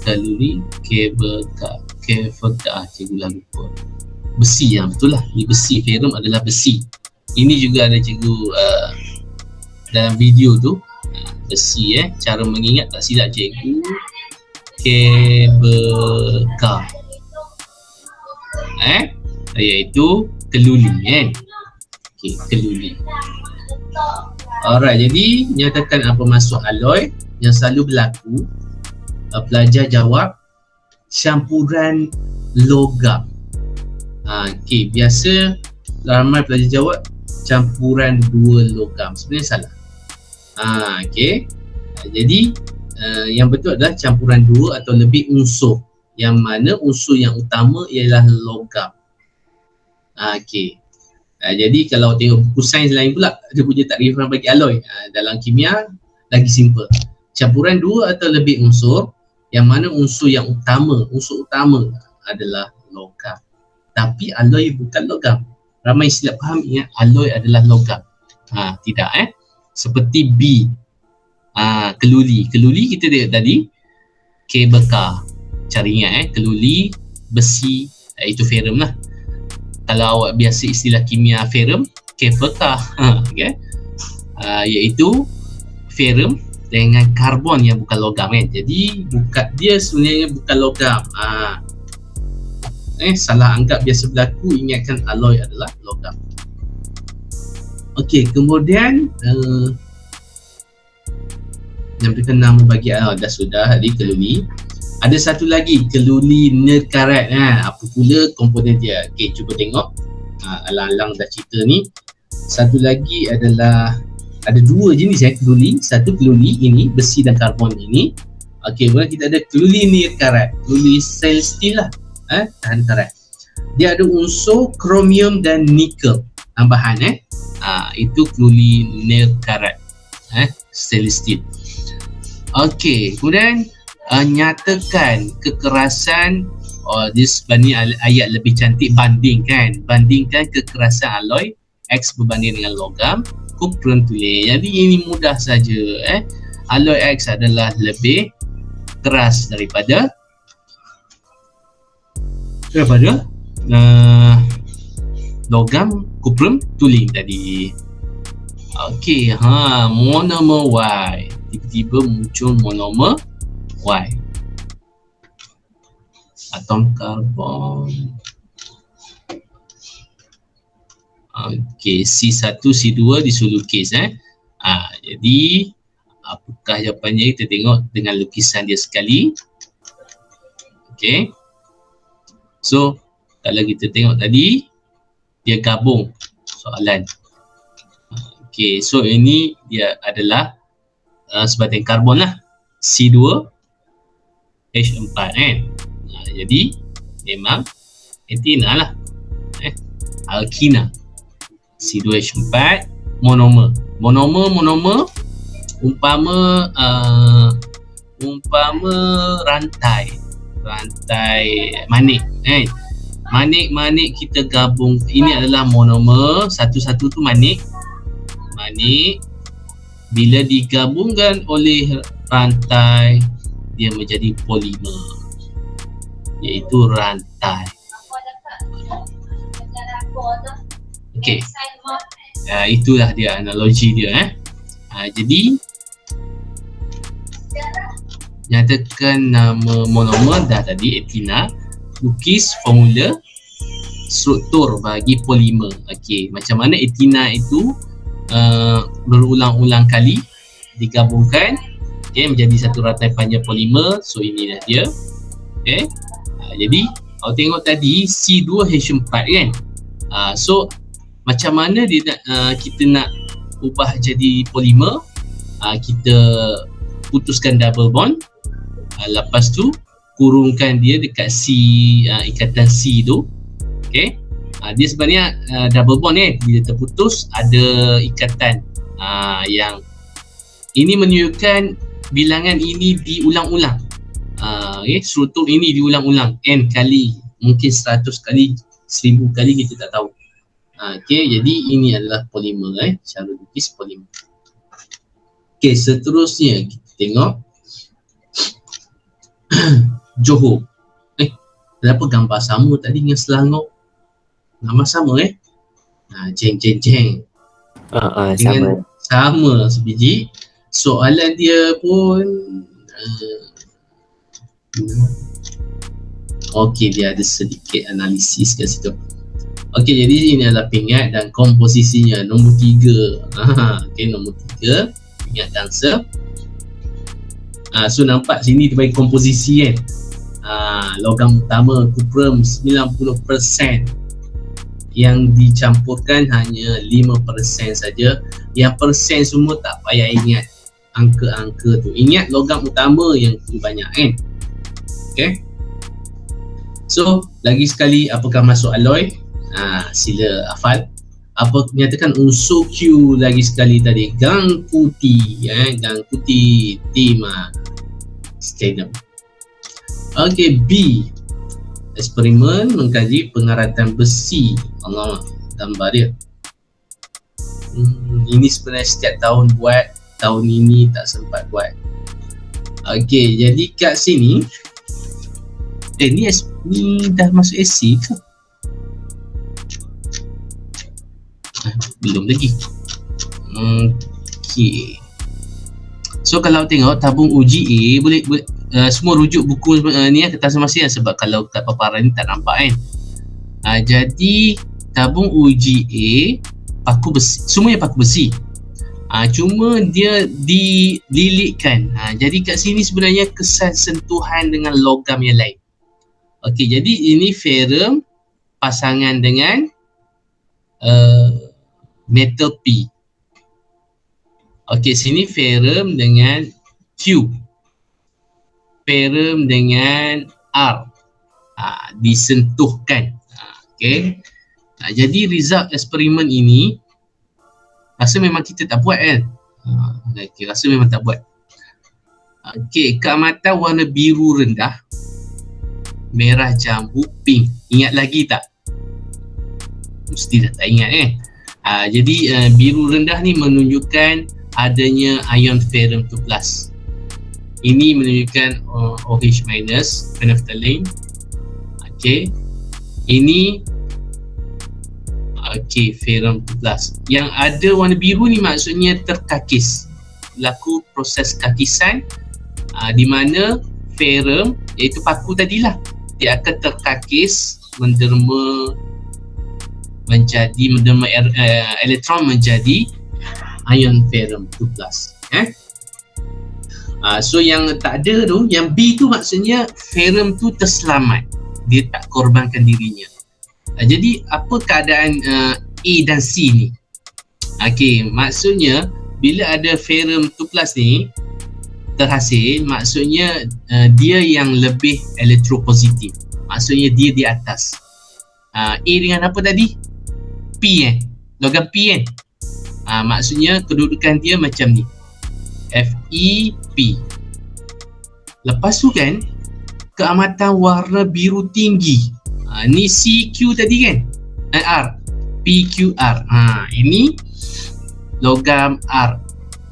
teluri, kabel car, cikgu lah lupa. Besi betul lah, ni besi, ferrum adalah besi. Ini juga ada cikgu dalam video tu, besi cara mengingat tak silap cikgu, kabel car iaitu keluli okey, keluli. Alright, jadi nyatakan apa maksud alloy yang selalu berlaku. Pelajar jawab campuran logam. Okey, biasa ramai pelajar jawab campuran dua logam. Sebenarnya salah. Okey. Jadi yang betul adalah campuran dua atau lebih unsur, yang mana unsur yang utama ialah logam. Okey. Jadi kalau tengok buku sains lain pula, dia punya takrifan bagi alloy. Dalam kimia lagi simple. Campuran dua atau lebih unsur, yang mana unsur utama adalah logam. Tapi alloy bukan logam. Ramai silap faham ingat alloy adalah logam. Tidak seperti B. Keluli. Keluli kita lihat tadi kabel car. Cari ingat keluli besi, itu ferrum lah. Kalau awak biasa istilah kimia ferrum, kabel car. Okay. Iaitu ferrum dengan karbon yang bukan logam Jadi dia sebenarnya bukan logam. Salah anggap biasa berlaku, ingatkan alloy adalah logam. Okey, kemudian nyampaikan nama bagi dah sudah tadi keluli. Ada satu lagi, keluli nerkarat. Apa pula komponen dia? Okey, cuba tengok. Alang-alang dah cerita ni. Satu lagi adalah ada dua jenis keluli. Satu keluli ini besi dan karbon ini. Okey, kemudian kita ada keluli nerkarat. Keluli stainless steel lah. Tahan karat. Dia ada unsur kromium dan nikel tambahan itu keluli nerkarat stainless steel. Okey, kemudian nyatakan kekerasan. Dia sebenarnya ayat lebih cantik, bandingkan kekerasan alloy X berbanding dengan logam kupron tulen. Jadi ini mudah saja. Alloy X adalah lebih keras daripada logam kuprum tuling tadi. Okey, monomer Y. Tiba-tiba muncul monomer Y. Atom karbon. Okey, C1, C2 disuruh lukis jadi apakah jawapannya, kita tengok dengan lukisan dia sekali. Okey. So, kalau kita tengok tadi, dia gabung soalan. Okey, so ini dia adalah sebatang karbon lah. C2 H4 jadi memang etina lah. Alkina. C2H4 monomer. Monomer umpama rantai manik. Manik kita gabung, ini adalah monomer, satu-satu tu manik. Bila digabungkan oleh rantai, dia menjadi polimer, iaitu rantai. Okey, itulah dia analogi dia. Jadi nyatakan nama monomer dah tadi, etina. Lukis formula struktur bagi polimer. Okey, macam mana etina itu berulang-ulang kali digabungkan menjadi satu rantai panjang polimer. So inilah dia. Okey. Jadi kalau tengok tadi C2H4 kan. So macam mana dia kita nak ubah jadi polimer, kita putuskan double bond, lepas tu kurungkan dia dekat C, ikatan C tu. Okay, dia sebenarnya double bond bila terputus ada ikatan yang ini menunjukkan bilangan ini diulang-ulang. Struktur ini diulang-ulang n kali, mungkin 100 kali, 1000 kali, kita tak tahu. Okay, jadi ini adalah polimer, cara lukis polimer. Okay, seterusnya kita tengok Johor. Kenapa gambar sama tadi dengan Selangor? Gambar sama jeng. Sama. Sama sebiji. Soalan dia pun okey, dia ada sedikit analisis kat situ. Okey, jadi ini adalah pingat dan komposisinya nombor 3. Okey, nombor 3 pingat dancer. So nampak sini dia bagi komposisi kan. Logam utama cuprum 90%, yang dicampurkan hanya 5% saja. Yang persen semua tak payah ingat angka-angka tu. Ingat logam utama yang banyak kan. Okay. So lagi sekali, apakah masuk alloy? Sila hafal. Apa nyatakan unsur Q lagi sekali tadi? Gang putih, gang putih tim stadium. Okay, B. Eksperimen mengkaji pengaratan besi. Allah, gambar dia. Ini sebenarnya setiap tahun buat, tahun ini tak sempat buat. Okay, jadi kat sini ni dah masuk SC ke? Belum lagi. Okay. So kalau tengok tabung UGA boleh semua rujuk buku ni kertas masing sebab kalau kat paparan ni tak nampak kan. Jadi tabung UGA paku besi, semuanya paku besi. Cuma dia dililitkan. Jadi kat sini sebenarnya kesan sentuhan dengan logam yang lain. Okey, jadi ini ferrum pasangan dengan metal P. Okey, sini ferrum dengan Q. Ferrum dengan R. Disentuhkan. Okey. Jadi result eksperimen ini rasa memang kita tak buat kan. Okay, rasa memang tak buat. Okey, keamatan warna biru rendah, merah jambu, pink. Ingat lagi tak? Mesti dah tak ingat jadi biru rendah ni menunjukkan adanya ion ferrum 2+. Ini menunjukkan OH- phenolphthalein. Okey. Ini ferrum 2+. Yang ada warna biru ni maksudnya terkakis. Berlaku proses kakisan di mana ferrum, iaitu paku tadilah, dia akan terkakis menderma elektron menjadi ion ferrum 2+. So yang tak ada tu, yang B tu maksudnya ferrum tu terselamat, dia tak korbankan dirinya. Jadi apa keadaan A dan C ni? Okey, maksudnya bila ada ferrum 2+ ni terhasil, maksudnya dia yang lebih elektropositif. Maksudnya dia di atas. A dengan apa tadi? P logam P maksudnya kedudukan dia macam ni. FeP. Lepas tu kan keamatan warna biru tinggi. Ni CQ tadi kan? R. PQR. Ini logam R.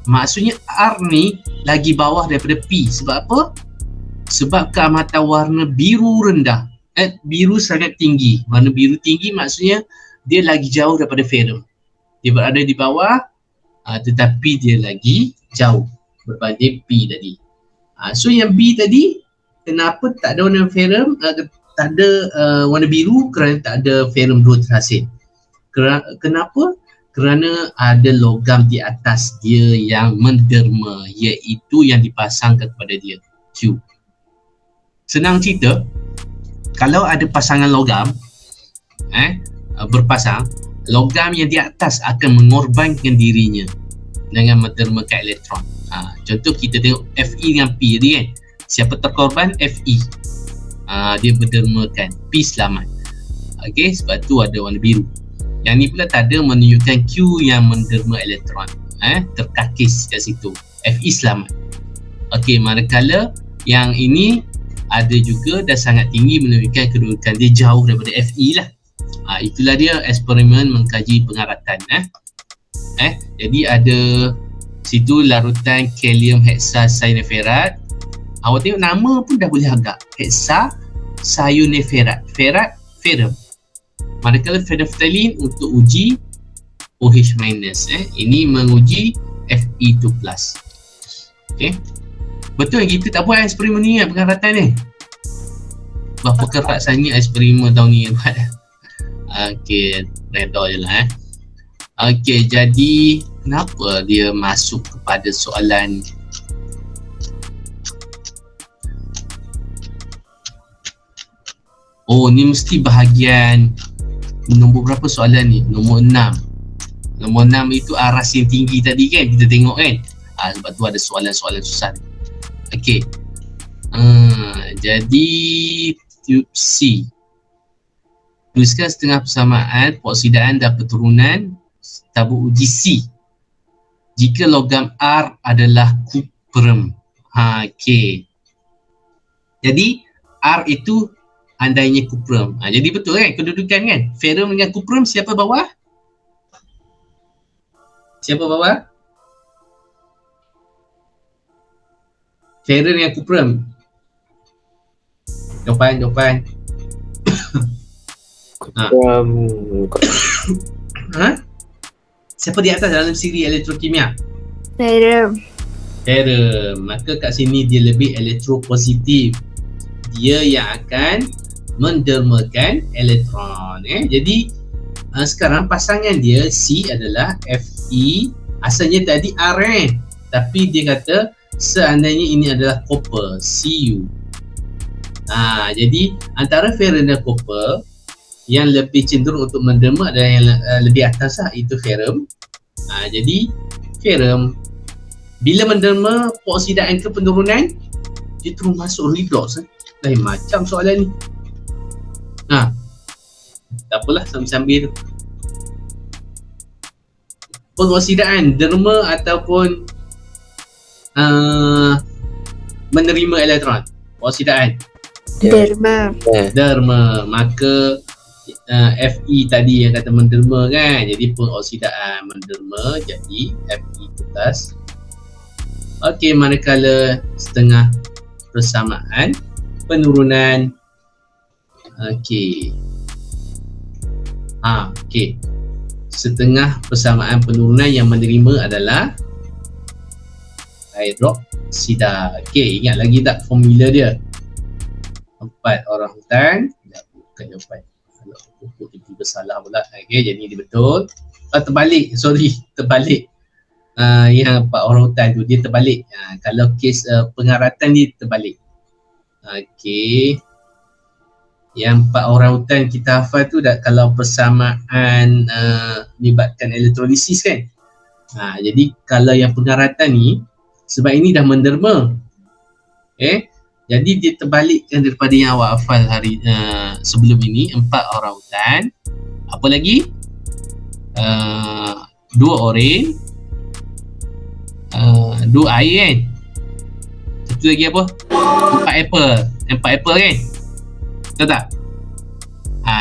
Maksudnya R ni lagi bawah daripada P. Sebab apa? Sebab keamatan warna biru rendah. Biru sangat tinggi. Warna biru tinggi maksudnya dia lagi jauh daripada ferrum. Dia berada di bawah tetapi dia lagi jauh berbanding P tadi. So yang B tadi, kenapa tak ada warna ferrum, tak ada warna biru? Kerana tak ada ferrum 2 terhasil. Kenapa? Kerana ada logam di atas dia yang menderma, iaitu yang dipasangkan kepada dia, Q. Senang cerita, kalau ada pasangan logam berpasang, logam yang di atas akan mengorbankan dirinya. dengan mendermakan elektron. Contoh kita tengok Fe dengan P tadi kan. Siapa terkorban? Fe. Dia mendermakan, P selamat. Okey, sebab tu ada warna biru. Yang ni pula tak ada, menunjukkan Q yang menderma elektron. Terkakis kat situ. Fe selamat. Okey, manakala yang ini ada juga dah sangat tinggi, menunjukkan kedudukan dia jauh daripada Fe lah. Itulah dia eksperimen mengkaji pengaratan. Jadi ada situ larutan kalium hexacyanuriferat. Awak tengok nama pun dah boleh agak. Hexacyanuriferat. Ferat, ferrum. Manakala phenolphthalein untuk uji OH-. Ini menguji Fe2+. Okey. Betul kita tak buat eksperimen ni pengaratan ni. Berapa kerat sangat eksperimen tahun ni buat. Okey, reda je lah. Okey, jadi kenapa dia masuk kepada soalan ni mesti bahagian nombor berapa soalan ni? Nombor 6. Nombor 6 itu aras yang tinggi tadi kan kita tengok kan. Sebab tu ada soalan-soalan susah. Okey. Jadi tube C. Tuliskan setengah persamaan peroksidan dan keturunan tabur uji C jika logam R adalah kuprum. Okey. Jadi R itu andainya kuprum. Jadi betul kan kedudukan kan? Ferrum dengan kuprum siapa bawah? Siapa bawah? Ferrum dengan kuprum. Jawapan. Siapa di atas dalam siri elektrokimia? Ferrum. Ferrum. Maka kat sini dia lebih elektropositif. Dia yang akan mendermakan elektron. Jadi sekarang pasangan dia C adalah Fe. Asalnya tadi R tapi dia kata seandainya ini adalah copper, Cu. Jadi antara ferrum dan copper yang lebih cenderung untuk menderma adalah yang lebih atas lah, itu ferrum. Jadi ferrum bila menderma peroksidan ke penurunan dia terus masuk redox. Lain macam soalan ni. Tak apalah, sambil-sambil pengoksidaan derma ataupun menerima elektron. Pengoksidaan derma. Maka Fe tadi yang kata menderma kan, jadi pengoksidaan menderma, jadi Fe+. Okey, manakala setengah persamaan penurunan. Okey. Setengah persamaan penurunan yang menerima adalah hidroksida. Okey, ingat lagi tak formula dia? 4 orangutan. Bukan jawapan. Kalau aku tiba-tiba salah pula. Okey, jadi dia betul. Terbalik. Yang 4 orangutan tu dia terbalik. Kalau kes pengaratan dia terbalik. Okey. Yang 4 orangutan kita hafal tu dah kalau persamaan melibatkan elektrolisis kan. Jadi kalau yang pengaratan ni sebab ini dah menderma. Jadi dia terbalikkan daripada yang awak hafal hari sebelum ini. 4 orangutan. Apa lagi? 2 oren. 2 air kan. Satu lagi apa? 4 apple. 4 apple kan? Tahu tak?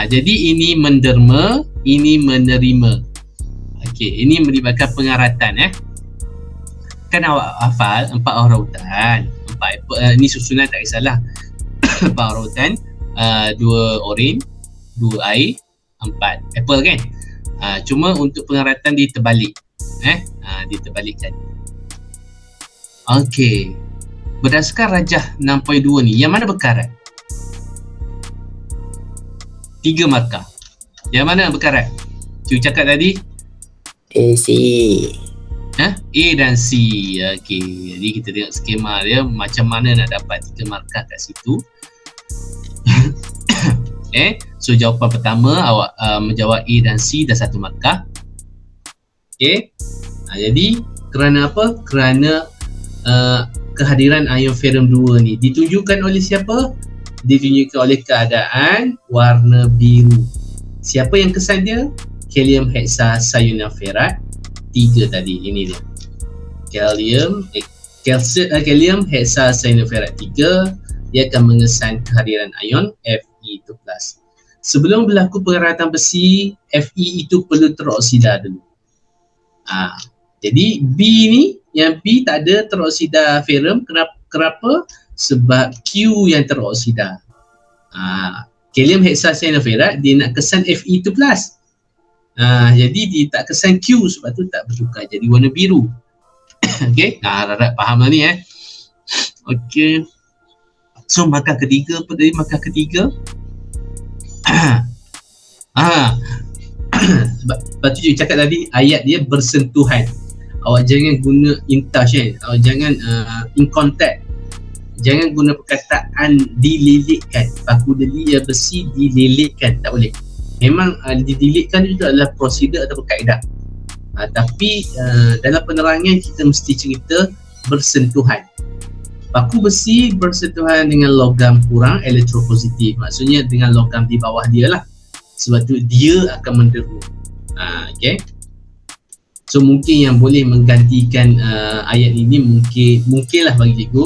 Jadi ini menderma, ini menerima. Okey, ini melibatkan pengaratan Kan awak hafal 4 orangutan, 4 apple, ni susunan tak kisahlah. 4 orangutan, 2 oren, 2 air, 4 apple kan? Cuma untuk pengaratan dia terbalik. Dia terbalikkan. Okey. Berdasarkan rajah 6.2 ni, yang mana berkarat? 3 markah. Yang mana berkarat? Cik cakap tadi? C. A dan C. Okey. Jadi kita tengok skema dia macam mana nak dapat 3 markah kat situ. So jawapan pertama awak menjawab A dan C dah 1 markah. Jadi kerana apa? Kerana kehadiran ion ferrum 2 ni ditunjukkan oleh siapa? Ditunjukkan oleh keadaan warna biru. Siapa yang kesan dia? Kalium hexacyanuriferat 3 tadi. Ini dia. Kalium hexacyanuriferat 3, dia akan mengesan kehadiran ion Fe2+. Sebelum berlaku pengeratan besi, Fe itu perlu teroksida dulu. Jadi B ni, yang B tak ada teroksida ferrum. Kenapa? Sebab Q yang teroksida. Kalium hexacyanuriferat dia nak kesan Fe2+. Jadi dia tak kesan Q, sebab tu tak bertukar jadi warna biru. Okey, harap faham lah ni Okey. So markah ketiga apa tadi? Markah ketiga sebab tu je cakap tadi, ayat dia bersentuhan. Awak jangan guna in touch awak jangan in contact. Jangan guna perkataan dililitkan. Paku delia besi dililitkan, tak boleh. Memang dililitkan itu adalah prosedur atau kaedah. Tapi dalam penerangan kita mesti cerita bersentuhan. Paku besi bersentuhan dengan logam kurang elektropositif. Maksudnya dengan logam di bawah dia lah. Sebab tu dia akan menderu. Okay. So mungkin yang boleh menggantikan ayat ini mungkinlah bagi cikgu,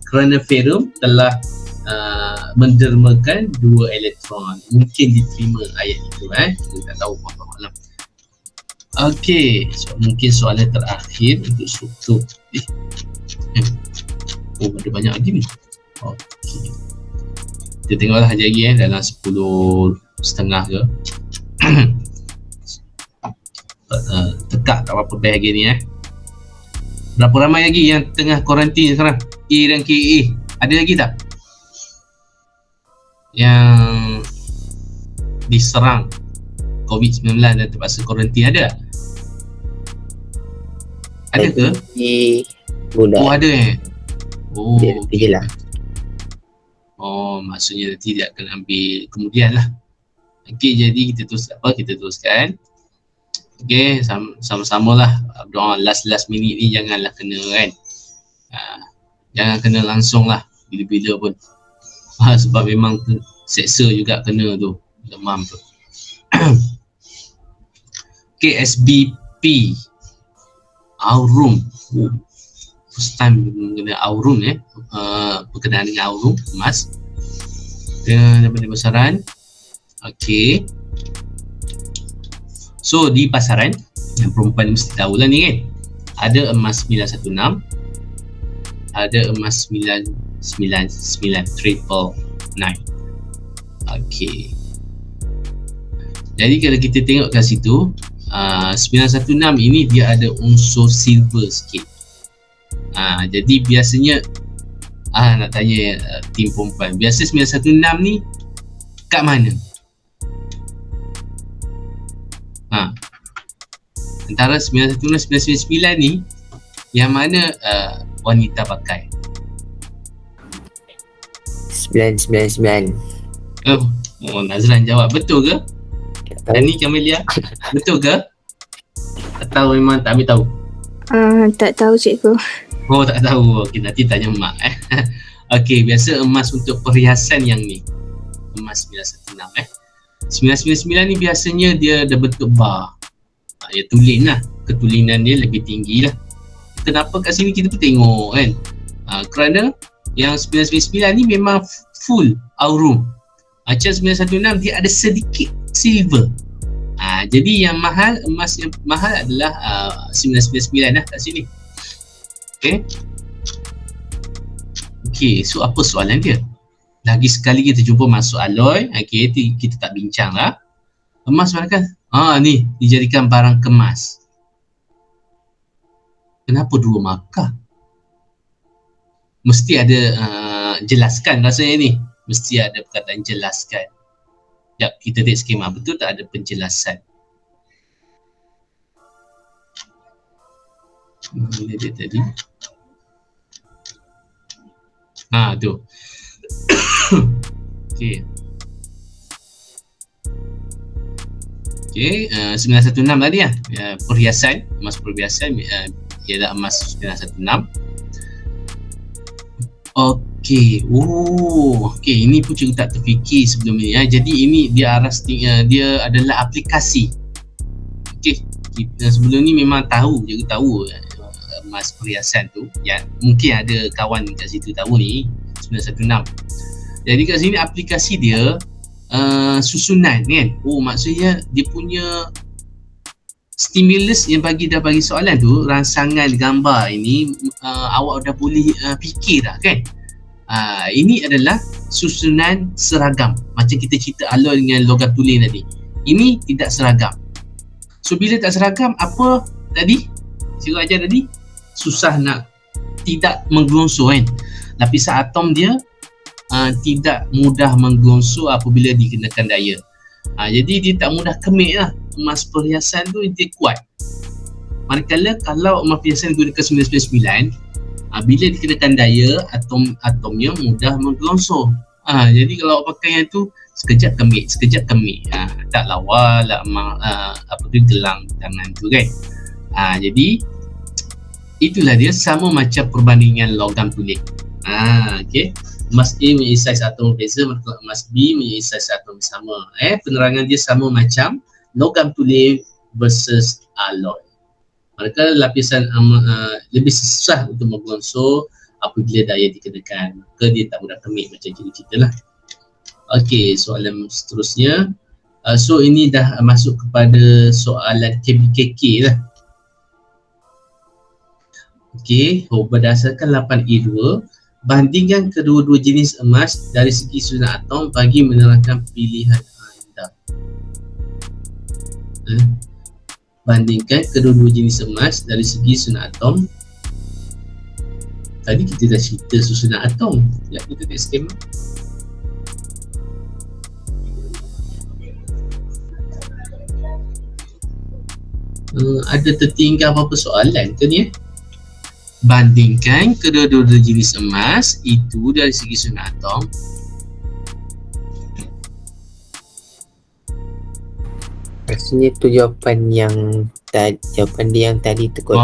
kerana ferrum telah mendermakan 2 elektron. Mungkin diterima ayat itu kita tak tahu apa malam. Okey, so mungkin soalan terakhir untuk struktur. Ada banyak lagi ni. Okey. Kita tengoklah lagi dalam 10.30 ke. Tekak tak berapa best lagi ni Berapa ramai lagi yang tengah kuarantin sekarang? A dan KA. Ada lagi tak? Yang diserang COVID-19 dan terpaksa kuarantin ada? Ada ke? Budak. Ada Oh, dia lah. Maksudnya nanti dia akan ambil kemudian lah. Okey, jadi kita teruskan. Okey, sama-sama lah doa last minute ni janganlah kena jangan kena langsung lah bila-bila pun. Sebab memang seksa juga kena tu, demam tu. Okey, SBP Aurum. First time kena Aurum berkenaan dengan Aurum emas daripada pasaran. Okey. So di pasaran yang perempuan mesti tahu lah ni ada emas 916, ada emas 999. Okey. Jadi kalau kita tengok kat situ 916 ini dia ada unsur silver sikit. Jadi biasanya nak tanya tim perempuan, biasa 916 ni kat mana? Antara 916 dan 999 ni yang mana wanita pakai? 999. Nazran jawab, betul ke? Dan ni Camelia, betul ke? Atau memang tak ambil tahu? Tak tahu cikgu. Tak tahu. Okey, nanti tanya mak Okey, biasa emas untuk perhiasan yang ni emas 916 999 ni biasanya dia ada bentuk bar. Ya tulen lah, ketulinan dia lebih tinggi lah. Kenapa kat sini kita pun tengok kerana yang 999 ni memang full aurum. Macam 916 dia ada sedikit silver. Jadi yang mahal, emas yang mahal adalah 999 lah kat sini. Okey, so apa soalan dia? Lagi sekali kita jumpa masuk alloy. Kita tak bincang lah. Emas manakah? Ni dijadikan barang kemas. Kenapa 2 markah? Mesti ada jelaskan rasanya ni. Mesti ada perkataan jelaskan. Sekejap, kita tengok skema. Betul tak ada penjelasan? Mana dia tadi? Tu. Okey. Okey, 916 tadi lah. Perhiasan, emas perhiasan ialah emas 916. Okey. Okey, ini pun cikgu tak terfikir sebelum ni. Jadi ini dia dia adalah aplikasi. Okey, kita sebelum ni memang tahu, cikgu tahu emas perhiasan tu. Ya, mungkin ada kawan kat situ tahu ni 916. Jadi kat sini aplikasi dia susunan kan. Maksudnya dia punya stimulus yang bagi soalan tu, rangsangan gambar ini awak dah boleh fikir dah kan. Ini adalah susunan seragam. Macam kita cerita alur dengan logam tulis tadi. Ini tidak seragam. So bila tak seragam, apa tadi? Cikgu ajar tadi, susah nak tidak menggelonsor kan. Lapisan atom dia tidak mudah menggelonsor apabila dikenakan daya. Jadi dia tak mudah kemik lah. Emas perhiasan tu dia kuat. Manakala kalau emas perhiasan gunakan 999, bila dikenakan daya, atomnya mudah menggelonsor. Jadi kalau pakai yang tu sekejap kemik. Tak lawa lah gelang tangan tu kan. Jadi itulah dia, sama macam perbandingan logam tulis. Okey. Emas A mempunyai saiz atom berbeza, manakala emas B mempunyai saiz atom sama. Penerangan dia sama macam logam tulis versus alloy. Manakala lapisan lebih susah untuk menggelonsor apabila daya dikenakan, maka dia tak mudah kemik macam cerita lah. Okey, soalan seterusnya. So ini dah masuk kepada soalan KBKK lah. Okey, berdasarkan 8E2, bandingkan kedua-dua jenis emas dari segi susunan atom bagi menerangkan pilihan anda. Bandingkan kedua-dua jenis emas dari segi susunan atom. Tadi kita dah cerita susunan atom. Ya, kita tengok skema. Ada tertinggal apa-apa soalan ke ni? Bandingkan kedua-dua jenis emas itu dari segi susunan atom. Rasanya tu jawapan dia yang tadi tu kot.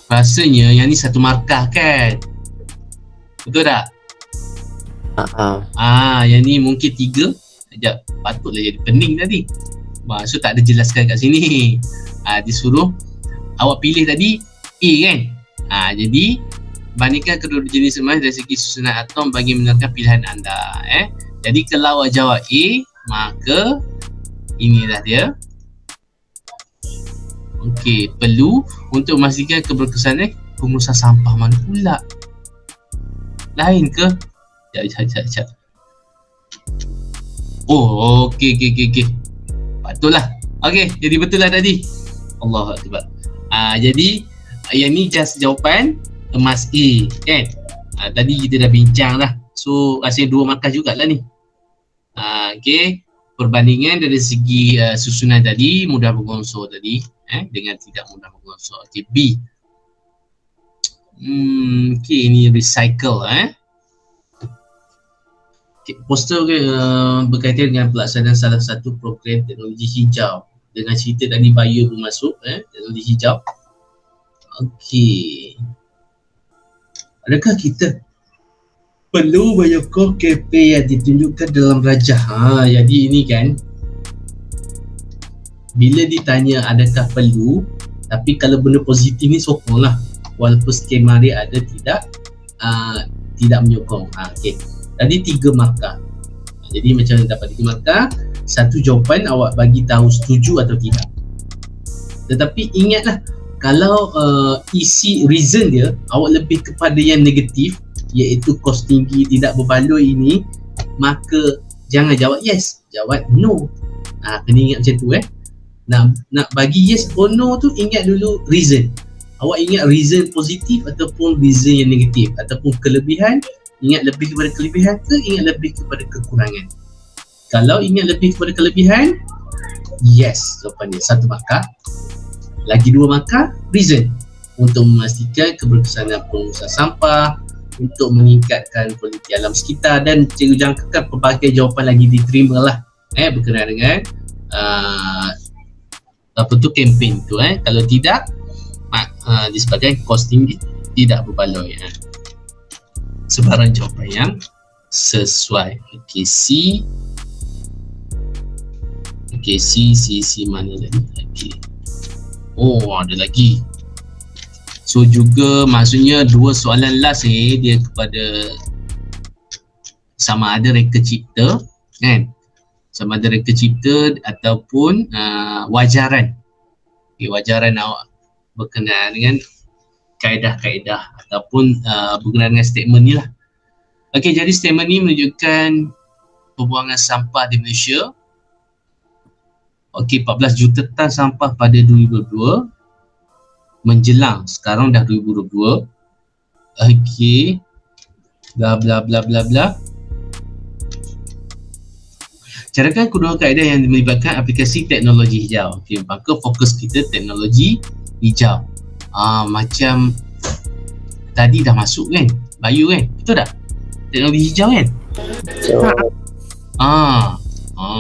Rasanya yang ni satu markah kan? Betul tak? Yang ni mungkin 3. Sekejap, patutlah jadi pening tadi. So tak ada jelaskan kat sini. Disuruh awak pilih tadi A kan? Jadi bandingkan kedua jenis emas dari segi susunan atom bagi menerangkan pilihan anda. Jadi kalau awak jawab A, maka inilah dia. Okey, perlu untuk memastikan keberkesanan pengurusan sampah mana pula? Lain ke? Sekejap. Okey. Patutlah. Okey, jadi betul lah tadi. Allahu Akbar. Jadi yang ni just jawapan emas A kan. Tadi kita dah bincang lah. So rasanya 2 markah jugalah ni. Okey, perbandingan dari segi susunan tadi, mudah menggelonsor tadi dengan tidak mudah menggelonsor. Okey, B. Okey, ini recycle Okay, poster berkaitan dengan pelaksanaan salah satu program teknologi hijau. Dengan cerita tadi bio bermasuk teknologi hijau. Okey. Adakah kita perlu menyokong kempen yang ditunjukkan dalam rajah? Jadi ini kan, bila ditanya adakah perlu, tapi kalau benda positif ni sokonglah. Walaupun skema dia ada tidak menyokong. Okey. Tadi 3 markah. Jadi macam dapat 3 markah, satu jawapan awak bagi tahu setuju atau tidak. Tetapi ingatlah, kalau isi reason dia awak lebih kepada yang negatif, iaitu kos tinggi, tidak berbaloi ini, maka jangan jawab yes, jawab no. Kena ingat macam tu nak bagi yes or no tu, ingat dulu reason. Awak ingat reason positif ataupun reason yang negatif, ataupun kelebihan, ingat lebih kepada kelebihan ke ingat lebih kepada kekurangan. Kalau ingat lebih kepada kelebihan, yes jawapannya 1 markah. Lagi 2 markah, reason, untuk memastikan keberkesanan pengurusan sampah, untuk meningkatkan kualiti alam sekitar, dan cikgu jangkakan pelbagai jawapan lagi diterima lah berkenaan dengan apa tu kempen tu kalau tidak disebabkan kosting tidak berbaloi sebarang jawapan yang sesuai. Okey, C mana lagi? Okey, oh ada lagi. So juga maksudnya dua soalan last ni dia kepada sama ada reka cipta kan, sama ada reka cipta ataupun wajaran. Okay, wajaran awak berkenaan dengan kaedah-kaedah ataupun berkenaan dengan statement ni lah. Okey, jadi statement ni menunjukkan pembuangan sampah di Malaysia. Okey, 14 juta tan sampah pada 2022 menjelang sekarang dah 2022. Okey, bla bla bla bla bla. Carakan kedua kaedah yang melibatkan aplikasi teknologi hijau. Okey, maka fokus kita teknologi hijau. Macam tadi dah masuk kan, Bayu kan, betul tak? Teknologi hijau kan? So,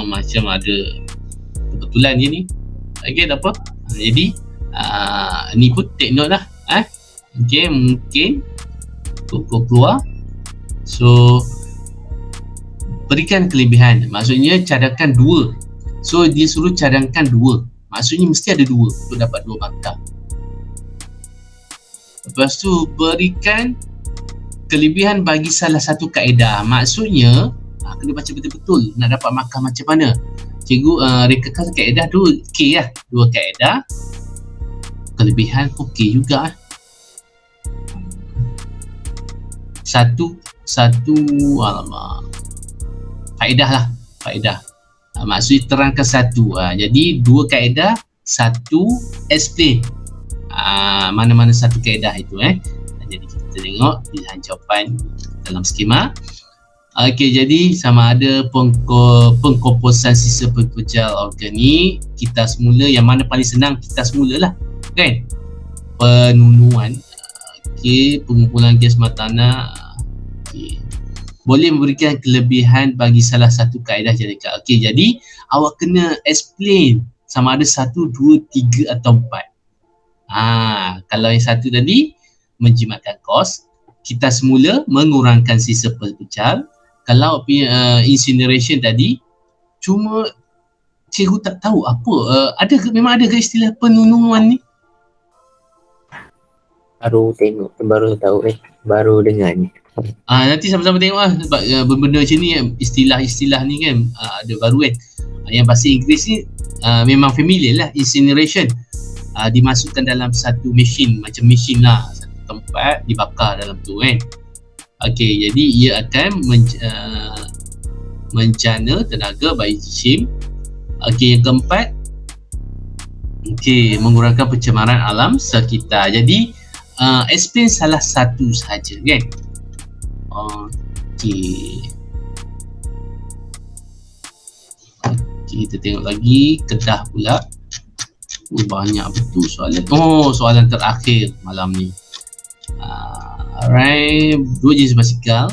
macam ada kebetulan je ni. Okey, tak apa. Jadi ni pun take note lah. Okey, mungkin kau keluar. So berikan kelebihan, maksudnya cadangkan 2. So dia suruh cadangkan 2, maksudnya mesti ada 2 untuk dapat 2 markah. Lepas tu berikan kelebihan bagi salah satu kaedah, maksudnya kena baca betul-betul nak dapat markah macam mana. Cikgu rekakan kaedah 2 K lah, 2 kaedah, kelebihan pun K juga lah. Satu alamak, faedah lah, faedah. Maksudnya terangkan satu. Jadi 2 kaedah, 1 explain mana-mana satu kaedah itu. Jadi kita tengok pilihan jawapan dalam skema. Okey, jadi sama ada pengkomposan sisa pepejal organik, kita semula, yang mana paling senang kita semula lah kan, penunuan. Okey, pengumpulan gas bawah tanah. Okey, boleh memberikan kelebihan bagi salah satu kaedah jadikan. Okey, jadi awak kena explain sama ada 1, 2, 3 atau 4. Kalau yang satu tadi menjimatkan kos, kita semula mengurangkan sisa pepejal. Kalau incineration tadi, cuma cikgu tak tahu apa, memang ada ke istilah penunuan ni? baru tengok, baru tahu baru dengar ni. Nanti sama-sama tengok lah, sebab benda macam ni istilah-istilah ni kan ada baru kan. Yang bahasa Inggeris ni memang familiar lah, incineration. Dimasukkan dalam satu mesin, macam mesin lah, satu tempat dibakar dalam tu kan. Okey, jadi ia akan menjana tenaga bagi jisim. Okey, yang keempat, okey, mengurangkan pencemaran alam sekitar. Jadi explain salah satu sahaja kan. Okey, kita tengok lagi Kedah pula. Banyak betul soalan. Soalan terakhir malam ni. Alright, 2 jenis basikal.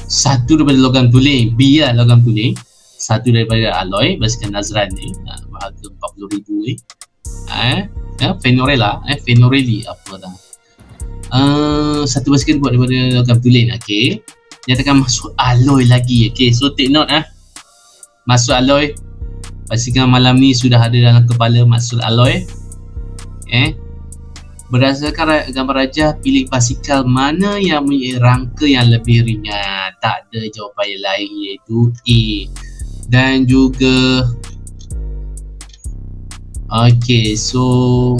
1 daripada logam tuling, B lah logam tuling. 1 daripada alloy, basikal Nazran ni, harga 40,000 ni. Fenorella, Fenorelli apa dah. 1 basikal buat daripada logam tuling. Okey, nyatakan masuk alloy lagi. Okey, so take note masuk alloy. Basikal malam ni sudah ada dalam kepala masuk alloy. Berdasarkan gambar rajah, pilih basikal mana yang mempunyai rangka yang lebih ringan. Tak ada jawapan yang lain, iaitu A. Dan juga okey, so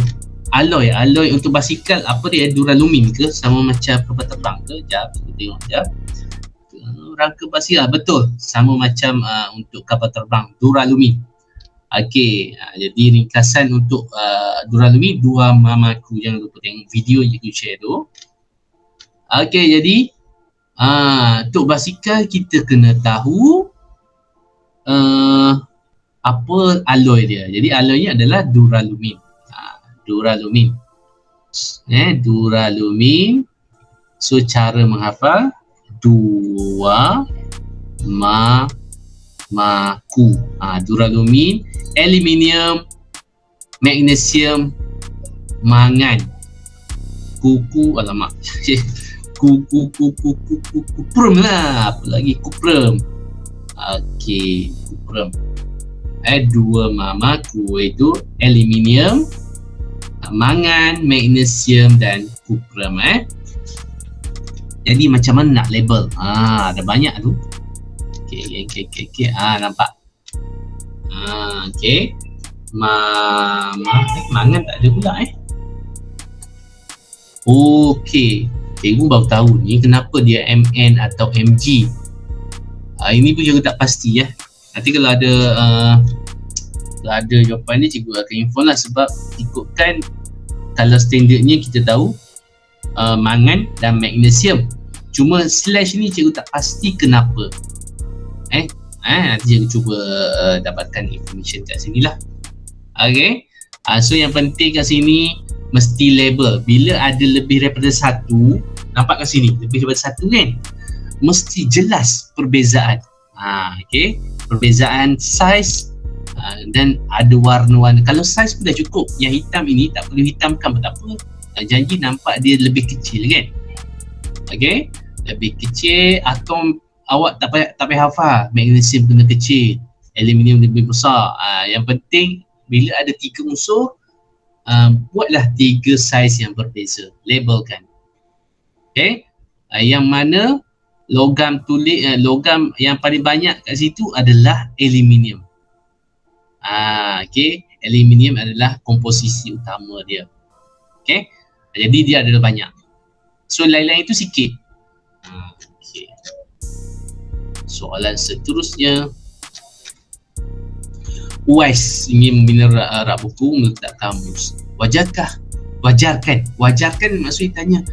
alloy untuk basikal apa dia, duralumin ke, sama macam kapal terbang ke? Sekejap, kita tengok sekejap. Rangka basikal betul, sama macam untuk kapal terbang, duralumin. Okey, jadi ringkasan untuk duralumin, dua mamaku, jangan lupa tengok video yang aku share tu. Okey, jadi untuk basikal kita kena tahu apa alloy dia. Jadi alloynya adalah duralumin. Duralumin. Duralumin. So cara menghafal, 2 ma maku. Duralumin, aluminium, magnesium, mangan. Kuku, alamak. Kuprum lah. Apa lagi kuprum? Okey, kuprum. Dua mamaku itu aluminium, mangan, magnesium dan kuprum. Jadi macam mana nak label? Ada banyak tu. Okey. Nampak. Okey. Mangan tak ada pula Okey. Cikgu baru tahu ni kenapa dia MN atau MG. Ini pun juga tak pasti Nanti kalau ada jawapan ni cikgu akan info lah, sebab ikutkan kalau standardnya kita tahu mangan dan magnesium. Cuma slash ni cikgu tak pasti kenapa. Nanti cikgu cuba dapatkan information kat sini lah. Okay. So yang penting kat sini mesti label. Bila ada lebih daripada satu, nampak kat sini lebih daripada satu kan, mesti jelas perbezaan. Okay. Perbezaan saiz dan ada warna-warna. Kalau saiz pun dah cukup. Yang hitam ini tak perlu hitamkan pun tak apa. Janji nampak dia lebih kecil kan. Okay. Lebih kecil. Atom awak tak payah hafal. Magnesium kena kecil, aluminium lebih besar. Yang penting bila ada 3 unsur, buatlah 3 saiz yang berbeza, labelkan. Okay. Yang mana logam tulis, logam yang paling banyak kat situ adalah aluminium. Okay. Aluminium adalah komposisi utama dia. Okay. Jadi dia adalah banyak. So lain-lain itu sikit. Okay. Soalan seterusnya. Uwais ingin membina rak buku meletak kamus. Wajarkan maksudnya tanya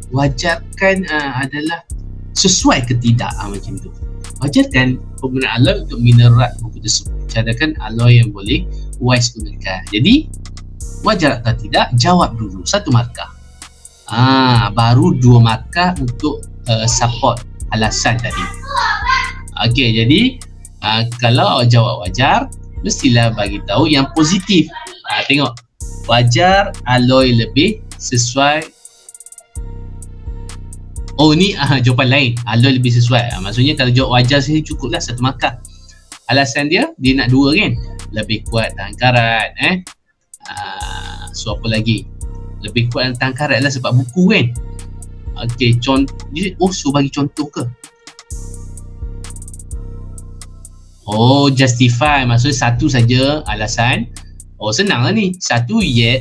wajarkan adalah sesuai ke tidak, macam tu. Wajarkan penggunaan alloy untuk membina rak buku tersebut. Carakan alloy yang boleh Uwais gunakan. Jadi wajar atau tidak, jawab dulu 1 markah. Baru 2 markah untuk support alasan tadi. Okey, jadi kalau awak jawab wajar, mestilah bagi tahu yang positif. Tengok, wajar alloy lebih sesuai. Oh ni jawapan lain, alloy lebih sesuai. Maksudnya kalau jawab wajar saja cukuplah 1 markah. Alasan dia nak 2 kan, lebih kuat tahan karat. So apa lagi, lebih kuat tahan karat lah sebab buku kan. Okey, so bagi contoh ke? Justify, maksudnya 1 saja alasan. Senang lah ni. 1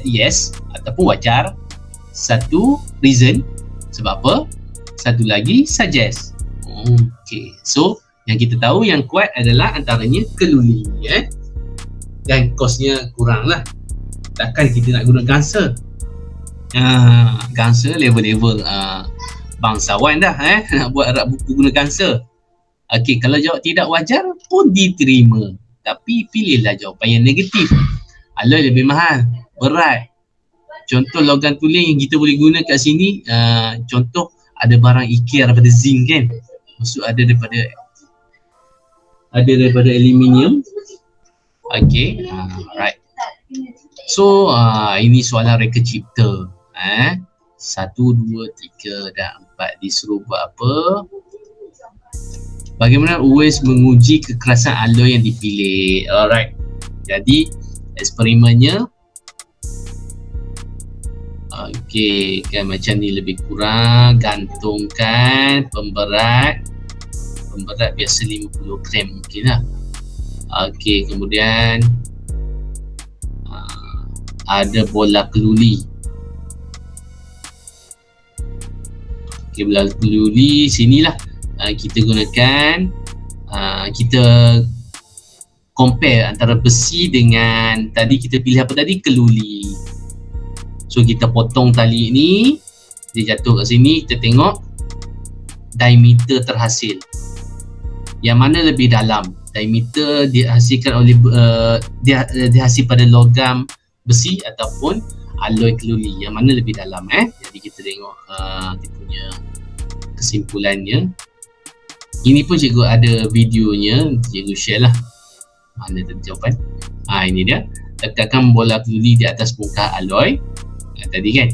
yes ataupun wajar. 1 reason sebab apa. 1 lagi suggest. Okay. So yang kita tahu yang kuat adalah antaranya keluli dan kosnya kurang lah. Takkan kita nak guna Ganser. Ganser level-level bangsawan dah nak buat rak buku guna Ganser. Okey, kalau jawab tidak wajar pun diterima. Tapi pilihlah jawapan yang negatif. Alloy lebih mahal, berat. Contoh logam tuling yang kita boleh guna kat sini, contoh ada barang IKEA daripada zinc kan. Maksud ada daripada aluminium. Okey, right. So ini soalan reka cipta. 1, 2, 3 dan 4 disuruh buat apa? Bagaimana Uwais menguji kekerasan alloy yang dipilih? Alright. Jadi eksperimennya okey, kan macam ni lebih kurang. Gantungkan pemberat biasa 50 gram mungkin lah. Okey, kemudian ada bola keluli. Okey, bola keluli sinilah kita gunakan, kita compare antara besi dengan tadi kita pilih apa tadi, keluli. So kita potong tali ni, dia jatuh kat sini, kita tengok diameter terhasil. Yang mana lebih dalam? Diameter dihasilkan oleh dihasil pada logam besi ataupun alloy keluli. Yang mana lebih dalam Jadi kita tengok dia punya kesimpulannya. Ini pun cikgu ada videonya, cikgu share lah. Mana tadi jawapan? Ini dia. Letakkan bola keluli di atas muka alloy. Tadi kan?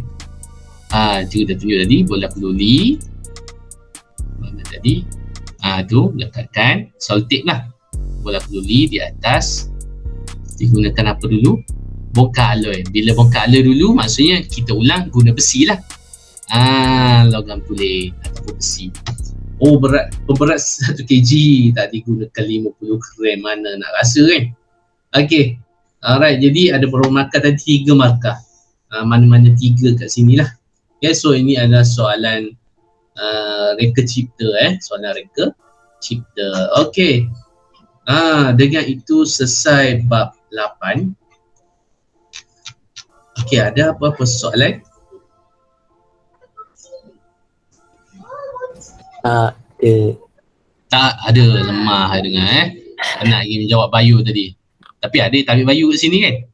Cikgu dah tunjuk tadi, bola keluli. Mana tadi? Tu letakkan selotip lah. Bola keluli di atas. Digunakan apa dulu? Bongkar alloy. Bila bongkar alloy dulu, maksudnya kita ulang guna besi lah. Logam kulit ataupun besi. Berat 1 kg tak digunakan 50 gram, mana nak rasa kan. Okey, alright, jadi ada beberapa markah tadi, 3 markah. Mana-mana 3 kat sini lah. Okay, so ini adalah soalan reka cipta, soalan reka cipta. Okey, dengan itu selesai bab 8. Okey, ada apa-apa soalan? Tak ada, lemah dengar nak ingin menjawab Bayu tadi. Tapi ada tak ambil Bayu kat sini kan?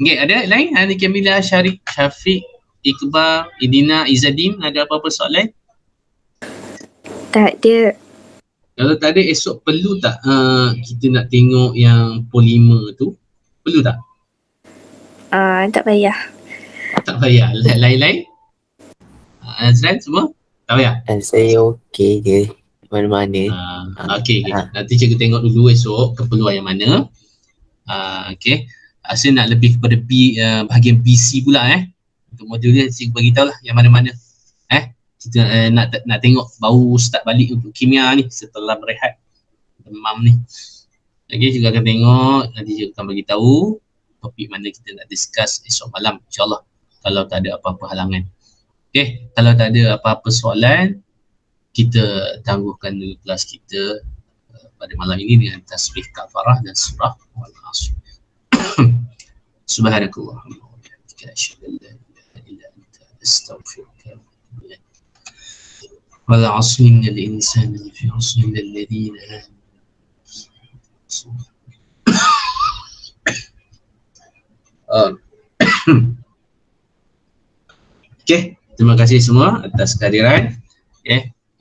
Okay, ada lain? Ada Kamila, Syafiq, Iqbal, Idina, Izzadin, ada apa-apa soalan? Tak ada. Kalau tak ada, esok perlu tak kita nak tengok yang polimer tu? Perlu tak? Tak payah. Tak payah. Lain-lain? Azran semua? Tak payah? Saya okey je. Mana-mana. Okey. Nanti cikgu tengok dulu esok keperluan yang mana. Okey. Saya nak lebih kepada bahagian PC pula untuk modul dia cikgu bagi tahu lah yang mana-mana. Kita nak tengok baru start balik untuk kimia ni setelah berehat demam ni. Okey, cikgu akan tengok, nanti cikgu akan bagi tahu topik mana kita nak discuss esok malam insya-Allah kalau tak ada apa-apa halangan. Okey, kalau tak ada apa-apa soalan, kita tangguhkan dulu kelas kita pada malam ini dengan tasbih kafarah dan surah Al-Asr. Subhanakallahumma wa bihamdika asyhadu an la ilaha illa anta astaghfiruka wa atubu ilaik. Wal 'asri innal insana lafi khusr illa alladhina amanu. Okey, terima kasih semua atas kehadiran.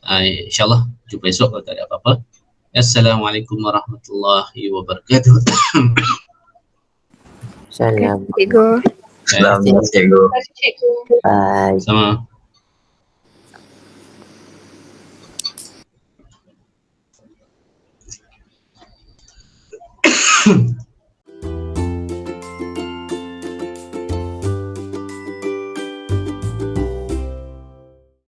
InsyaAllah jumpa esok kalau tak ada apa-apa. Assalamualaikum warahmatullahi wabarakatuh. Salam. Cikgu. Assalamualaikum cikgu. Bye. Sama.